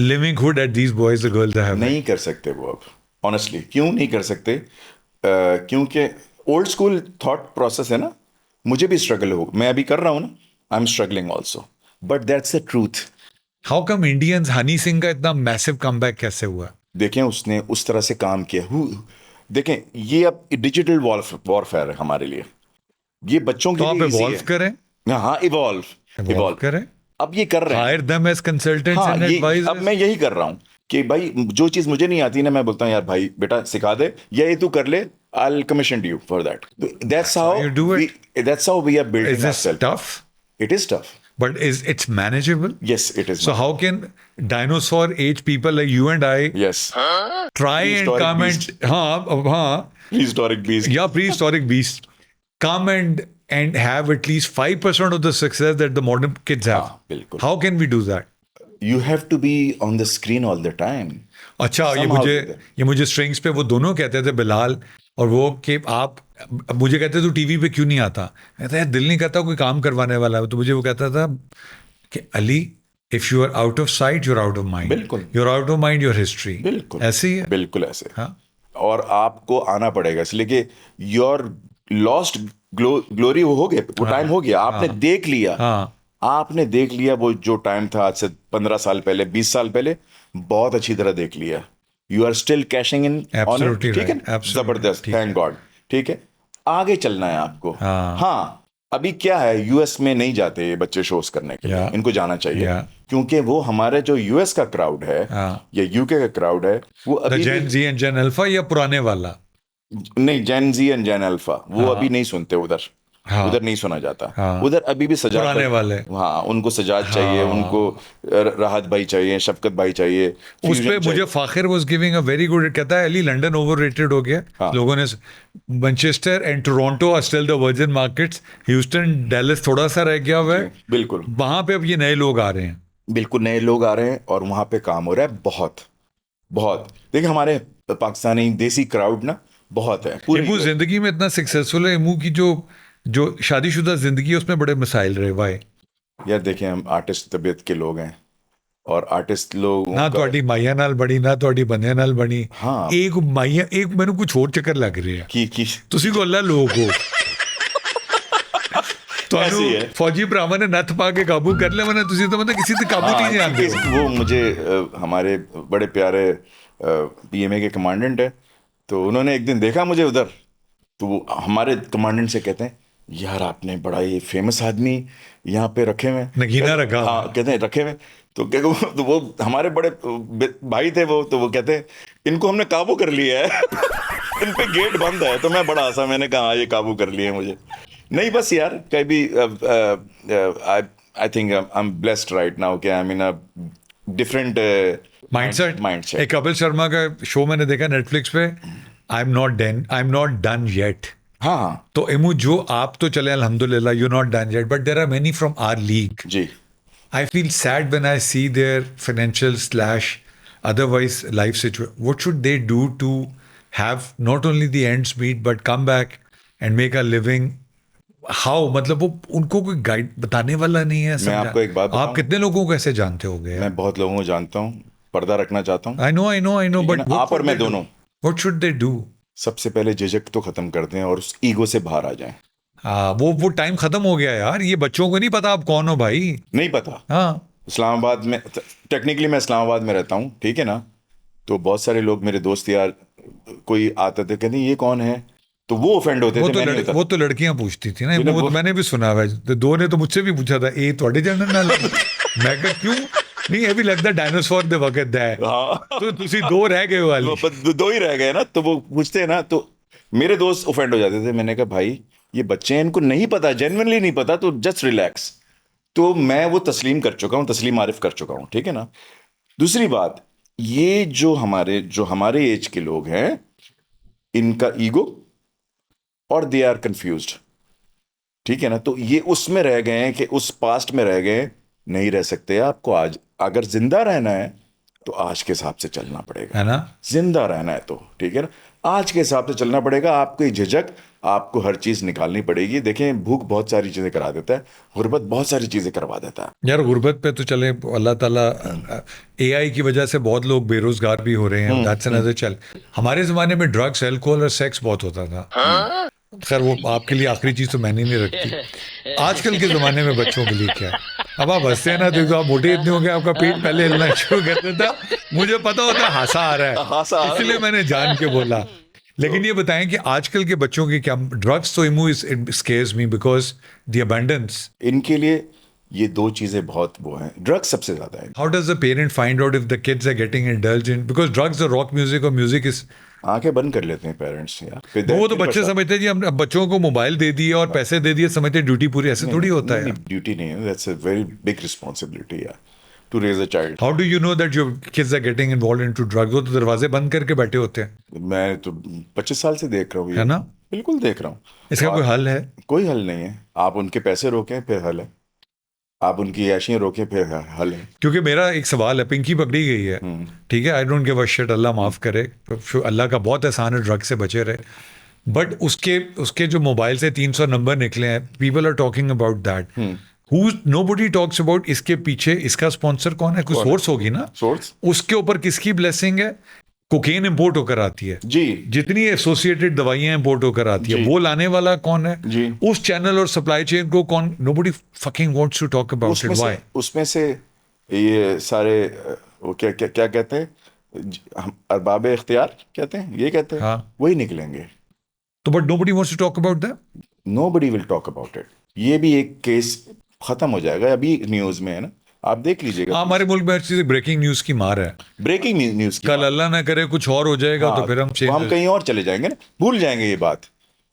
livelihood that these boys, the girls are having? नहीं कर सकते वो अब. Honestly, क्यों नहीं कर सकते? क्योंकि ओल्ड स्कूल थॉट प्रोसेस है ना. मुझे भी स्ट्रगल हो, मैं अभी कर रहा हूँ ना. I am struggling also, but that's the truth. How come Indians, Honey Singh का इतना मैसिव कमबैक कैसे हुआ? देखें, उसने उस तरह से काम किया. देखें, ये अब डिजिटल वॉरफेयर है हमारे लिए. ये बच्चों के लिए इवॉल्व करें. हाँ, इवॉल्व करें. अब ये कर रहे हैं. Hire them as consultants and advisors. अब मैं यही कर रहा हूँ कि भाई जो चीज मुझे नहीं आती ना, मैं बोलता हूँ यार भाई बेटा सिखा दे, या ये तू कर ले, I'll commission you for that. That's how you do it. That's how we are building Is this ourselves. tough? It is tough. But it's manageable? Yes, it is. So how can dinosaur age people like you and I yes try and come and prehistoric beast. Yeah, prehistoric beast. Come and have at least 5% of the success that the modern kids have. बिल्कुल. How can we do that? You have to be on the screen all the time. अच्छा, ये मुझे strings पे वो दोनों कहते थे, बिलाल और वो, कि आप मुझे कहते तू टीवी पे क्यों नहीं आता. कहता यार दिल नहीं करता, कोई काम करवाने वाला है. तो मुझे वो कहता था कि Ali, if you are out of sight you are out of mind. बिल्कुल. You are out of mind, your history. बिल्कुल ऐसे ही है. बिल्कुल ऐसे. हाँ. और आपको आना पड़ेगा, इसलिए कि योर लॉस्ट ग्लोरी वो हो गया, वो टाइम हो गया. आपने देख लिया. आपने देख लिया वो जो टाइम था आज से 15 साल पहले, 20 साल पहले, बहुत अच्छी तरह देख लिया. You are still cashing in on it. ठीक है, जबरदस्त, थैंक गॉड. ठीक है, आगे चलना है आपको. हाँ, अभी क्या है, यूएस में नहीं जाते ये बच्चे शोज करने के लिए. इनको जाना चाहिए, क्योंकि वो हमारे जो यूएस का क्राउड है या यूके का क्राउड है, वो अभी जेन जी एंड जेन अल्फा या पुराने वाला नहीं, जेन जी एंड जेन अल्फा वो अभी नहीं सुनते उधर. उधर नहीं सुना जाता. उधर अभी भी सजाद पुराने वाले. हाँ, उनको सजाद चाहिए, उनको राहत भाई चाहिए, शफकत भाई चाहिए. उस पे मुझे Fakhir was giving a very good, कहता है अली लंदन ओवररेटेड हो गया. लोगों ने Manchester and Toronto are still the virgin markets. Houston, Dallas थोड़ा सा रह गया हुआ है. बिल्कुल. वहां पे अब ये नए लोग आ रहे हैं. बिल्कुल नए लोग आ रहे हैं और वहां पे काम हो रहा है बहुत बहुत. देखिए, हमारे पाकिस्तानी देसी क्राउड ना बहुत है. पूरी जिंदगी में इतना सक्सेसफुल है. इमू की जो शादीशुदा जिंदगी है उसमें बड़े मसाइल रहे. वाई यार, देखें, हम आर्टिस्ट तबीयत के लोग हैं और आर्टिस्ट लोग ना ਤੁਹਾਡੀ ਮਾਈਆ ਨਾਲ ਬਣੀ ਨਾ ਤੁਹਾਡੀ ਬੰਦਿਆਂ ਨਾਲ ਬਣੀ. हाँ, एक ਮਾਈਆ, एक ਮੈਨੂੰ कुछ और ਚੱਕਰ ਲੱਗ ਰਿਹਾ ਕਿ ਤੁਸੀਂ ਕੋਲਾ ਲੋਕ ਹੋ. ਤੁਹਾਨੂੰ फौजी ਭਰਾਵਾਂ ने नथ पा के काबू कर लिया, वरना ਤੁਸੀਂ ਤਾਂ मतलब किसी से काबू नहीं जानते. वो मुझे हमारे बड़े प्यारे पीएमए के कमांडेंट है, तो उन्होंने एक दिन देखा मुझे उधर, तो वो हमारे कमांडेंट से कहते हैं यार आपने बड़ा ये फेमस आदमी यहाँ पे रखे हुए. नगीना रखा. हाँ, कहते हैं रखे हुए. तो वो हमारे बड़े भाई थे वो, तो वो कहते हैं इनको हमने काबू कर लिया है. इन पे गेट बंद है. तो मैं बड़ा हंसा, मैंने कहा हाँ, ये काबू कर लिए मुझे. नहीं, बस यार कभी I think I am blessed right now कि I am in a different mindset. एक कपिल शर्मा का शो मैंने देखा नेटफ्लिक्स पे, I am not done yet. हाँ हाँ तो इमू जो आप तो चले अल्हम्दुलिल्लाह you not done yet but there are many from our league. जी. I feel sad when I see their financial slash otherwise life situation. What should they do to have not only the ends meet but come back and make a living? How? मतलब वो उनको कोई guide बताने वाला नहीं है. मैं आपको एक बात बताऊं? आप कितने लोगों को ऐसे जानते होगे? मैं बहुत लोगों को जानता हूँ, पर्दा रखना चाहता हूँ. I know, ठीक है but ना? what आप और should मैं they do? दोनों. What should they do? सबसे पहले झिझक तो खत्म कर दें और उस ईगो से बाहर आ जाएं. हाँ, वो टाइम खत्म हो गया यार. ये बच्चों को नहीं पता आप कौन हो भाई. नहीं पता. हाँ, इस्लामाबाद में, टेक्निकली मैं इस्लामाबाद में रहता हूँ, ठीक है ना. तो बहुत सारे लोग मेरे दोस्त यार कोई आते थे, कहते ये कौन है, तो वो ऑफेंड होते थे. मैं नहीं होता. वो तो लड़कियां पूछती थी ना. जी ना, वो तो वो- मैंने भी सुना हुआ है. दो ने तो मुझसे भी पूछा था ए थोड़े जनरल नाल मैं कहा क्यों नहीं अभी लगता डायनासोर दे वक्त है हाँ. तो तुसी दो रह गए वाली. वो दो ही रह गए ना, तो वो पूछते हैं ना, तो मेरे दोस्त ऑफेंड हो जाते थे. मैंने कहा भाई ये बच्चे हैं, इनको नहीं पता, जेन्युइनली नहीं पता, तो जस्ट रिलैक्स. तो मैं वो तस्लीम कर चुका हूँ, तस्लीम आरिफ कर चुका हूँ, ठीक है ना. दूसरी बात, ये जो हमारे एज के लोग हैं, इनका ईगो और दे आर कंफ्यूज्ड, ठीक है ना. तो ये उसमें रह गए हैं कि उस पास्ट में रह गए. नहीं रह सकते. आपको आज अगर जिंदा रहना है तो आज के हिसाब से चलना पड़ेगा, है ना. जिंदा रहना है तो, ठीक है ना, आज के हिसाब से चलना पड़ेगा. आपको ये झिझक, आपको हर चीज निकालनी पड़ेगी. देखें, भूख बहुत सारी चीजें करा देता है, गुर्बत बहुत सारी चीजें करवा देता है. यार गुर्बत पे तो चले अल्लाह ताला एआई की वजह से बहुत लोग बेरोजगार भी हो रहे हैं. दैट्स अनदर चल. हमारे जमाने में ड्रग्स अल्कोहल और सेक्स बहुत होता था. खैर वो आपके लिए आखिरी चीज तो मैंने नहीं रखी. आजकल के जमाने में बच्चों के लिए क्या है? अब आप हंसते हैं ना, देखो आप मोटे इतने हो गए, आपका पेट पहले हिलना शुरू कर देता. मुझे पता होता है हंसा आ रहा हंसा आ है, रहा है. इसलिए मैंने जान के बोला. लेकिन ये बताएं कि आजकल के बच्चों की क्या ड्रग्स तो it scares me because the abundance. इनके लिए ये दो चीजें बहुत वो हैं. ड्रग्स सबसे ज्यादा है. How does a parent find out if the kids are getting indulged in? Because drugs or rock music or music is आंखें बंद कर लेते हैं पेरेंट्स यार. फिर वो तो फिर बच्चे पछता- समझते हैं जी हम अब बच्चों को मोबाइल दे दिए और पैसे दे दिए, समझते हैं ड्यूटी पूरी. ऐसे थोड़ी होता है. ड्यूटी नहीं है. That's a very big responsibility यार, to raise a child. How do you know that your kids are getting involve into drugs? वो तो दरवाजे बंद करके बैठे होते हैं, मैं तो 25 साल से देख रहा हूँ ये. है ना. बिल्कुल देख रहा हूँ. इसका कोई हल है? कोई हल नहीं है. आप उनके पैसे रोकें फिर हल है, आप उनकी ऐशियां रोकें फिर हल है. क्योंकि मेरा एक सवाल है. पिंकी पकड़ी गई है, ठीक है, I don't give a shit, अल्लाह माफ करे, अल्लाह का बहुत एहसान है, ड्रग से बचे रहे. बट उसके जो मोबाइल से 300 नंबर निकले हैं, people are talking about that. Nobody talks about इसके पीछे इसका स्पॉन्सर कौन है. कोई सोर्स होगी ना. सोर्स उसके ऊपर किसकी ब्लेसिंग है? कोकेन इंपोर्ट होकर आती है जी. जितनी एसोसिएटेड दवाइयां इंपोर्ट होकर आती है, जी. वो लाने वाला कौन है? जी. उस चैनल और सप्लाई चेन को कौन? Nobody fucking wants to talk about it. Why? उसमें से ये सारे वो क्या क्या क्या कहते हैं, हम अरबाब इख्तियार कहते हैं, ये कहते हैं, हाँ. वही निकलेंगे. तो but nobody wants to talk about that. Nobody will talk about it. ये भी एक केस खत्म हो जाएगा, अभी न्यूज में है ना, आप देख लीजिएगा. हमारे मुल्क में हर चीज ब्रेकिंग न्यूज की मार है. ब्रेकिंग न्यूज की कल अल्लाह ना करे कुछ और हो जाएगा, हाँ, तो फिर हम तो हम कहीं और चले जाएंगे ना, भूल जाएंगे ये बात.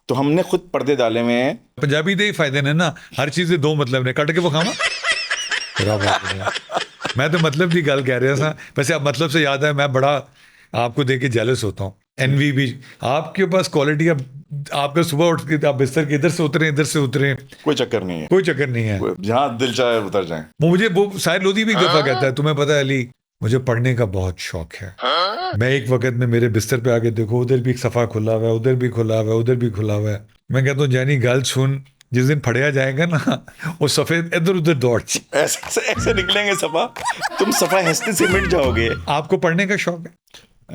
तो हमने खुद पर्दे डाले हुए हैं. पंजाबी दे ही फायदे ने ना, हर चीज दे दो मतलब ने, कट के वो खावा. मैं तो मतलब की गल कह रहा था. वैसे अब मतलब से याद है, मैं बड़ा आपको देख के जेलस होता हूँ. एनवी भी आपके पास क्वालिटी. अब आपका सुबह उठ के आप बिस्तर के इधर से उतरे, इधर से उतरे, कोई चक्कर नहीं है. कोई चक्कर नहीं है. जहां दिल चाहे उतर जाए. मुझे वो शायद लोधी भी एक दफा कहता है, तुम्हें पता है अली, मुझे पढ़ने का बहुत शौक है. मैं एक वक्त में मेरे बिस्तर पे आके देखो, उधर भी एक सफा खुला हुआ है, उधर भी खुला हुआ है, उधर भी खुला हुआ है. मैं कहता हूँ जानी गल सुन, जिस दिन फड़िया जाएगा ना, वो सफेद इधर उधर दौड़. ऐसे ऐसे निकलेंगे सफा, तुम सफा हंसते से मिट जाओगे. आपको पढ़ने का शौक है?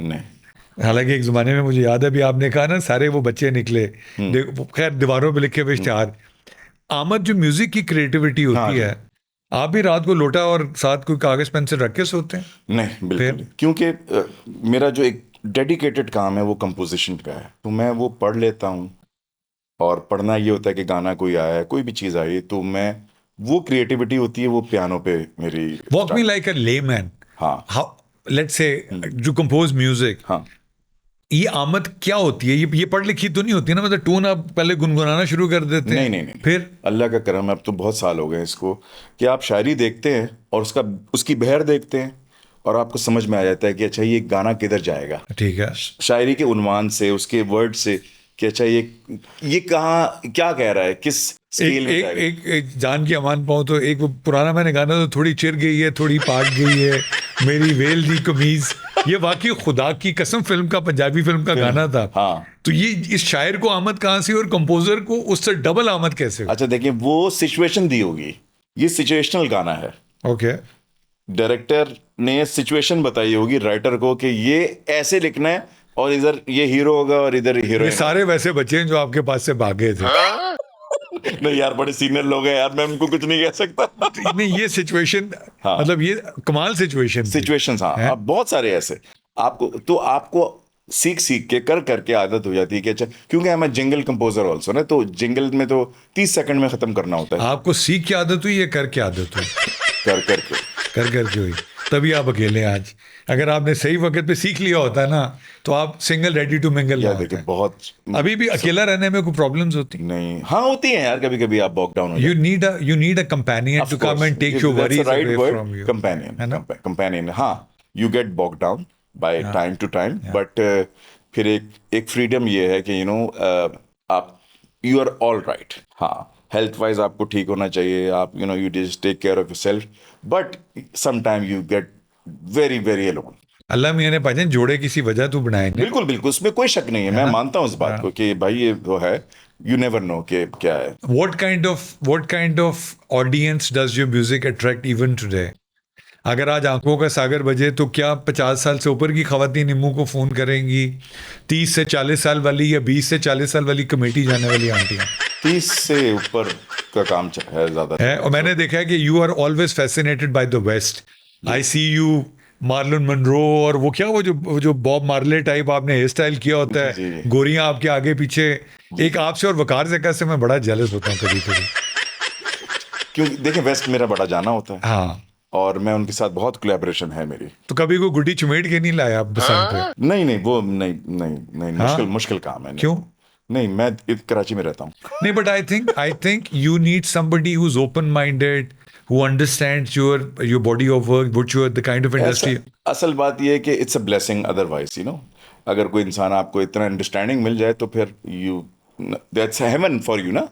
नहीं. हालांकि एक जमाने में मुझे याद है भी आपने कहा ना सारे वो बच्चे निकले, खैर दीवारों पे लिखे हुए इश्तिहार. आमद जो म्यूजिक की क्रिएटिविटी होती है, आप भी रात को लोटा और साथ कोई कागज पेंसिल रख के सोते हैं? नहीं बिल्कुल नहीं. क्योंकि मेरा जो एक डेडिकेटेड काम है वो कंपोजिशन का है, तो मैं वो पढ़ लेता हूँ. और पढ़ना ये होता है कि गाना कोई आया है, कोई भी चीज़ आई, तो मैं वो क्रिएटिविटी होती है वो पियानो पे मेरी. Walk me like a layman. हाँ. हाउ लेट्स से जो कंपोज म्यूजिक, हाँ. ये आमद क्या होती है? ये पढ़ लिखी तो नहीं होती ना, मतलब टून आप पहले गुनगुनाना शुरू कर देते हैं? नहीं. फिर अल्लाह का करम है, अब तो बहुत साल हो गए इसको, कि आप शायरी देखते हैं और उसकी बहर देखते हैं और आपको समझ में आ जाता है कि अच्छा ये गाना किधर जाएगा. ठीक है. शायरी के उन्वान से, उसके वर्ड से, कि अच्छा ये कहाँ क्या कह रहा है, किस स्केल में जाएगा? एक जान की अमान पाऊँ तो एक वो पुराना मैंने गाना, तो थोड़ी चिर गई है थोड़ी पाक गई है मेरी वेल दी कमीज, ये वाकई खुदा की कसम फिल्म का, पंजाबी फिल्म का गाना था। हाँ। तो ये इस शायर को आमद कहाँ से और कंपोजर को उससे डबल आमद कैसे? अच्छा देखिए, वो सिचुएशन दी होगी, ये सिचुएशनल गाना है। ओके, डायरेक्टर ने सिचुएशन बताई होगी राइटर को कि ये ऐसे लिखना है, और इधर ये हीरो होगा और इधर ये हीरोइन। सारे वैसे बच्चे हैं जो आपके पास से भागे थे। नहीं यार, बड़े सीनियर लोग हैं यार, मैं उनको कुछ नहीं कह सकता। नहीं, ये सिचुएशन, हाँ। मतलब ये कमाल सिचुएशन सिचुएशंस, हाँ, अब बहुत सारे ऐसे आपको सीख सीख के कर करके आदत हो जाती है कि अच्छा, क्योंकि I am jingle composer also ना, तो जिंगल में तो 30 सेकंड में खत्म करना होता है। आपको सीख की आदत हुई या कर की आदत हुई? कर करके कर करके हुई, तभी आप अकेले हैं आज। अगर आपने सही वक्त पे सीख लिया होता है ना, तो आप सिंगल रेडी टू मिंगल। यार देखिए, बहुत अभी भी अकेला रहने में कोई प्रॉब्लम्स होती? नहीं, हाँ होती हैं यार, कभी कभी आप बॉक डाउन हो You need a companion to come and take your worries away from you. Companion, हाँ, you get bogged down by time to time, but फिर एक फ्रीडम ये है कि आप यू आर ऑल राइट। हाँ, हेल्थ वाइज आपको ठीक होना चाहिए, आप you just take care of yourself, but some time you get very very alone. अल्लाह मियां ने भाईजान जोड़े किसी वजह तो बनाए नहीं। बिल्कुल बिल्कुल, उसमें कोई शक नहीं है, मैं मानता हूँ इस बात को कि भाई ये वो है, यू नेवर नो कि क्या है। What kind of audience does your music attract even today? अगर आज आंखों का सागर बजे तो क्या 50 साल से ऊपर की खवातीन निम्मू को फोन करेंगी? 30 से 40 साल वाली या 20 से 40 साल वाली कमेटी जाने वाली आंटियां? 30 से ऊपर का काम है ज्यादा है। और मैंने देखा है कि you are always fascinated by the west. I see you Marilyn Monroe, और वो क्या वो जो बॉब मार्ले टाइप आपने हेयर स्टाइल किया होता है, जी। गोरियां आपके आगे पीछे। एक आपसे और वकार ज़का से मैं बड़ा जेलस होता हूँ कभी कभी, क्योंकि देखिए वेस्ट मेरा बड़ा जाना होता है, हाँ। और मैं उनके साथ बहुत कोलैबोरेशन है मेरी। तो कभी कोई गुड्डी चुमेट के नहीं लाया आप बसंत पे? नहीं वो नहीं, मुश्किल काम है। क्यों? नहीं, मैं कराची में रहता हूँ। नहीं, but I think you need somebody who's open-minded, who understands your body of work, what you're the kind of industry. असल बात ये है कि इट्स अ ब्लेसिंग अदरवाइज, अगर कोई इंसान आपको इतना अंडरस्टैंडिंग मिल जाए तो फिर दैट्स हेवन फॉर यू ना।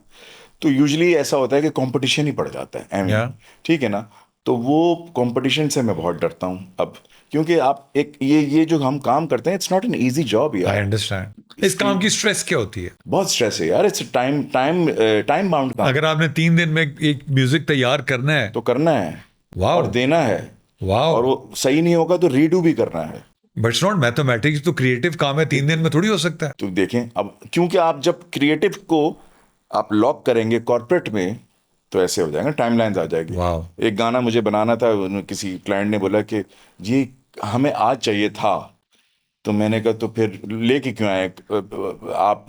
तो यूजुअली ऐसा होता है कि कंपटीशन ही पड़ जाता है, Yeah. ठीक है ना। तो वो कंपटीशन से मैं बहुत डरता हूँ अब, क्योंकि आप एक ये जो हम काम करते हैं, it's not an easy job यार। I understand. इस काम की स्ट्रेस क्या होती है? बहुत स्ट्रेस है यार, इट्स टाइम बाउंड काम। अगर आपने 3 दिन में एक म्यूजिक तैयार करना है तो करना है, वाह, और देना है, वाह, और वो सही नहीं होगा तो रीडू भी करना है। बट इट्स नॉट मैथमेटिक्स, तो क्रिएटिव काम है, 3 दिन में थोड़ी हो सकता है। तो देखें अब, क्योंकि आप जब क्रिएटिव को आप लॉक करेंगे कॉर्पोरेट में, तो ऐसे हो जाएगा, टाइमलाइंस आ जाएगी। वाह। एक गाना मुझे बनाना था, किसी क्लाइंट ने बोला कि ये हमें आज चाहिए था, तो मैंने कहा तो फिर लेके क्यों आए आप,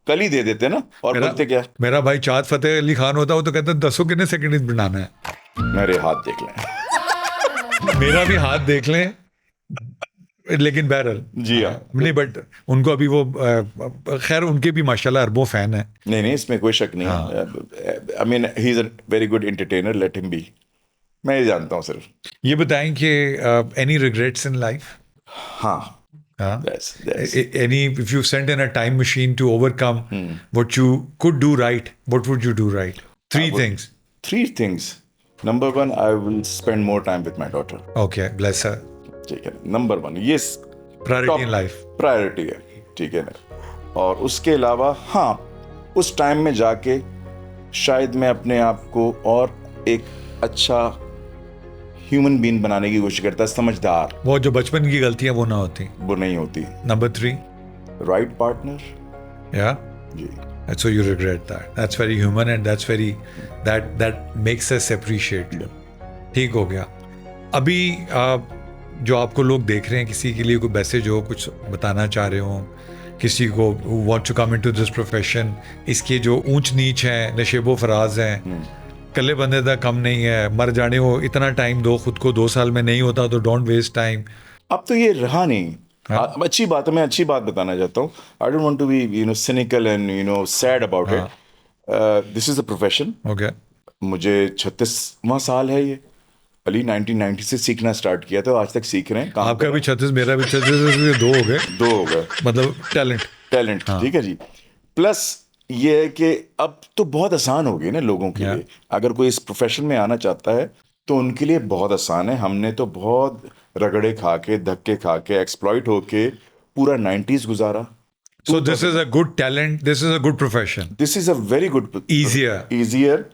कल ही दे देते ना। और बोलते क्या, मेरा भाई चाँद फतेह अली खान होता, वो तो कहता 10 कितने सेकंड में बनाना है। मेरे हाथ देख लें। मेरा भी हाथ देख लें, लेकिन बहरहाल जी हाँ। नहीं, बट उनको अभी वो खैर उनके भी माशाल्लाह अरबों फैन है। नहीं, इसमें कोई शक नहीं। I mean he is a very good entertainer, let him B. मैं ये जानता हूँ सिर्फ। ये बताएं कि एनी रिग्रेट्स इन लाइफ? हाँ, any, if you sent in a time machine to overcome what you could do right, what would you do right? Three things. Number 1, I will spend more time with my daughter. Okay, bless her. ठीक है, number 1 ये Priority in life. Priority है, ठीक है ना। और उसके अलावा हाँ, उस टाइम में जाके शायद मैं अपने आप को और एक अच्छा ह्यूमन बीइंग बनाने की कोशिश करता, समझदार। वो जो बचपन की गलतियां वो ना होती। वो नहीं होती। Number 3. Right partner. Yeah. जी। So you regret that. That's very human and that's very that makes us appreciate you. ठीक हो गया। अभी जो आपको लोग देख रहे हैं, किसी के लिए कोई मैसेज हो, कुछ बताना चाह रहे हो, किसी को who want to come into this profession, इसके जो ऊंच नीच हैं, नशेबो फराज हैं, कल्ले बंदे दा कम नहीं है, मर जाने हो इतना टाइम दो खुद को, 2 साल में नहीं होता तो डोंट वेस्ट टाइम। अब तो ये रहा नहीं। अच्छी बात है, मैं अच्छी बात बताना चाहता हूँ। I don't want to be cynical and sad about it. This is a profession. Okay. मुझे 36वां साल है ये। अली 1990 से सीखना स्टार्ट किया था, आज तक सीख रहे हैं। आपका भी 36, मेरा भी 36, 2 हो गए। दो हो गए, मतलब टैलेंट। ठीक है जी। प्लस ये है कि अब तो बहुत आसान हो गई ना लोगों के Yeah. लिए, अगर कोई इस प्रोफेशन में आना चाहता है तो उनके लिए बहुत आसान है। हमने तो बहुत रगड़े खा के, धक्के खा के, एक्सप्लॉइट होके पूरा 90s गुजारा। So this is a good talent. This is a good profession. This is a very good, Easier. Easier,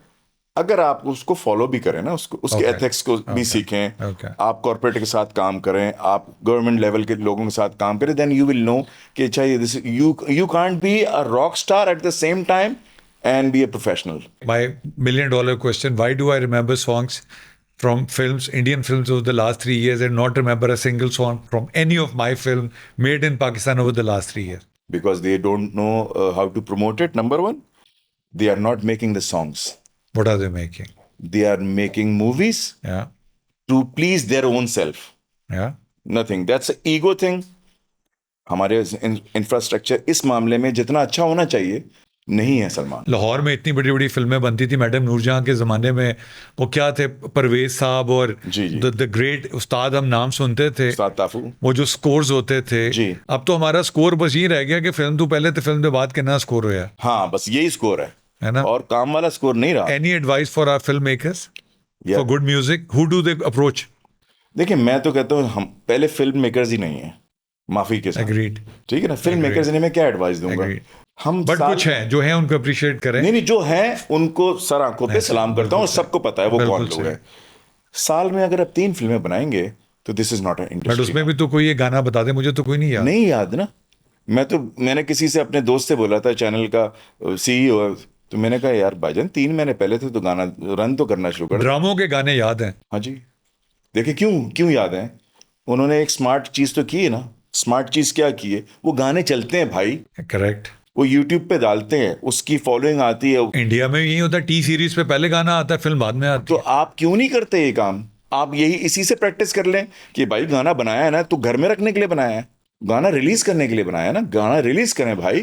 अगर आप उसको फॉलो भी करें ना, उसको उसके Okay. एथिक्स को भी सीखें, Okay. आप कॉर्पोरेट के साथ काम करें, आप गवर्नमेंट लेवल के लोगों के साथ काम करें, देन यू विल नो कि चाहिए this, you can't be a rock star at the same time and be a professional. My $1 million question: why do I remember songs from films, Indian films over the last 3 years, and not remember a single song from any of my film made in Pakistan over the last 3 years? Because they don't know how to promote it. Number one, they are not making the songs. What are they making? They are making movies Yeah, to please their own self. yeah. Nothing. That's an ego thing. हमारे infrastructure इस मामले में जितना अच्छा होना चाहिए नहीं है सलमान। लाहौर में इतनी बड़ी बड़ी फिल्में बनती थी मैडम नूरजहां के ज़माने में, वो क्या थे, परवेज साहब और जी, जी। द ग्रेट उस्ताद, हम नाम सुनते थे, उस्ताद ताफू। वो जो स्कोर्स होते थे। जी। अब तो हमारा स्कोर बस ये रह गया कि फिल्म तो पहले तो फिल्म के बाद कितना स्कोर होया, हाँ, बस यही स्कोर है ना? और काम वाला स्कोर नहीं रहा। Any advice for our film makers Yeah. For good music? Who do they approach? देखिए, मैं तो कहता हूँ हम पहले फिल्म मेकर्स ही नहीं है, माफी के साथ। Agreed. ठीक है ना, फिल्म मेकर्स ने मैं क्या एडवाइस दूंगा? Agreed. हम बट कुछ है जो है उनको अप्रिशिएट करें। नहीं, जो है उनको सर आंखों पे सलाम करता हूँ, और सबको पता है वो बिल्कुल कौन लोग सही। हैं। साल में अगर आप 3 फिल्में बनाएंगे तो this is not an but industry. उसमें भी तो कोई ये गाना बता दे, मुझे तो कोई नहीं याद। नहीं याद ना। मैंने किसी से, अपने दोस्त से बोला था, चैनल का CEO, तो मैंने कहा यार भाईजान 3 महीने पहले थे तो गाना रन तो करना शुरू कर। ड्रामों के गाने याद हैं? हाँ जी। देखिए क्यों याद है, उन्होंने एक स्मार्ट चीज तो की है ना। स्मार्ट चीज क्या की है, वो गाने चलते हैं भाई, करेक्ट। वो यूट्यूब पे डालते हैं, उसकी फॉलोइंग आती है। इंडिया में यही होता है, टी सीरीज पे पहले गाना आता है, फिल्म बाद में आती तो है। आप क्यों नहीं करते ये काम? आप यही इसी से प्रैक्टिस कर लें कि भाई गाना बनाया है ना, तो घर में रखने के लिए बनाया है, गाना रिलीज करने के लिए बनाया है ना, गाना रिलीज करें भाई,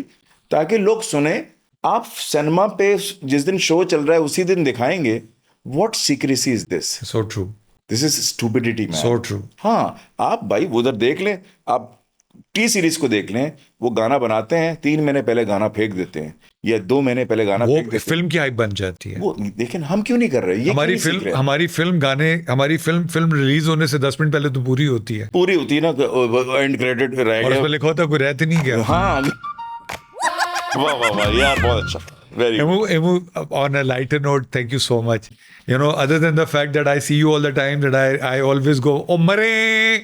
ताकि लोग सुने। आप सिनेमा पे जिस दिन शो चल रहा है उसी दिन दिखाएंगे। What secrecy is this? So true, this is stupidity man. So true. हाँ, आप भाई उधर देख लें, आप टी सीरीज को देख लें, वो गाना बनाते हैं, 3 महीने पहले गाना फेंक देते हैं, या 2 महीने पहले गाना वो फेंक देते हैं। फिल्म की हाइप बन जाती है। वो लेकिन हम क्यों नहीं कर रहे? ये हमारी क्यों नहीं सीख फिल्म रहे? हमारी फिल्म रिलीज होने से 10 मिनट पहले तो पूरी होती है, पूरी होती है ना, एंड क्रेडिट रह और गया। उसमें लिखा होता है कोई रहते नहीं गया। हाँ, वाह वाह वाह यार, बहुत अच्छा, very Emu, on a lighter note, thank you so much. You know, other than the fact that I see you all the time, that I always go, oh, Mare!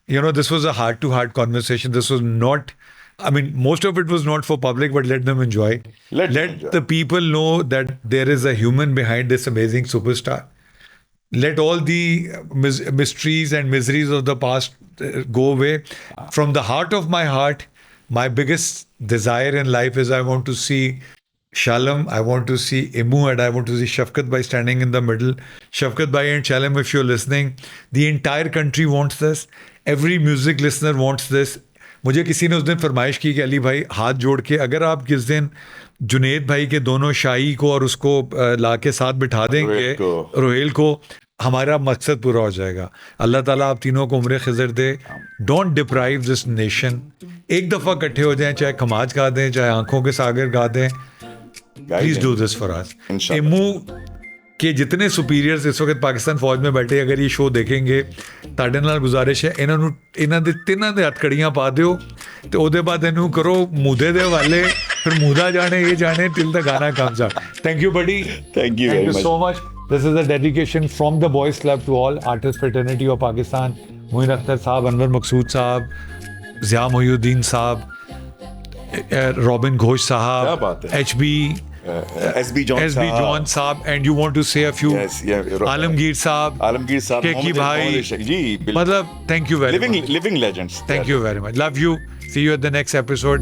You know, this was a heart-to-heart conversation. This was not, I mean, most of it was not for public, but let them enjoy. Let them enjoy. the people know that there is a human behind this amazing superstar. Let all the mysteries and miseries of the past go away. From the heart of my heart, my biggest desire in life is I want to see Shalom, I want to see Emu, and I want to see Shafkat Bhai standing in the middle. Shafkat Bhai and Shalom, if you're listening, the entire country wants this. Every music listener wants this. मुझे किसी ने उस दिन फरमाइश की कि अली भाई हाथ जोड़ के अगर आप किस दिन जुनेद भाई के दोनों शाही को और उसको ला के साथ बिठा देंगे, रोहेल को, हमारा मकसद पूरा हो जाएगा। अल्लाह ताला आप तीनों को उम्र खिज़र दे। Don't deprive this nation. एक दफ़ा इकट्ठे हो जाएं, चाहे खमाज गा दें, चाहे आंखों के सागर गा दें। Please do this for us. Emu के जितने सुपीरियर्स इस वक्त पाकिस्तान फौज में बैठे अगर ये शो देखेंगे, ਤੁਹਾਡੇ ਨਾਲ ਗੁਜ਼ਾਰਿਸ਼ ਹੈ ਇਹਨਾਂ ਦੇ ਤਿੰਨਾਂ ਦੇ ਹੱਥਕੜੀਆਂ ਪਾ ਦਿਓ ਤੇ ਉਹਦੇ ਬਾਅਦ ਇਹਨੂੰ ਕਰੋ ਮੂਦੇ ਦੇ ਹਵਾਲੇ, ਫਿਰ ਮੂਦਾ ਜਾਣੇ ਇਹ ਜਾਣੇ till the गाना comes out. Thank you buddy. Thank you very much. So much. This is a dedication from the Boys Club to all artist fraternity of Pakistan. Moin Akhtar साहब, अनवर मकसूद साहब, ज़िया मोहुद्दीन साहब, रॉबिन घोष क्या साहब, बात है। HB SB John साहब, and you want to say a few, Yes, yeah, Alamgir साहब, मोहम्मद केकी भाई, जी, बिल्कुल। मतलब thank you very much. Living legends. Thank you very much. Love you. See you at the next episode.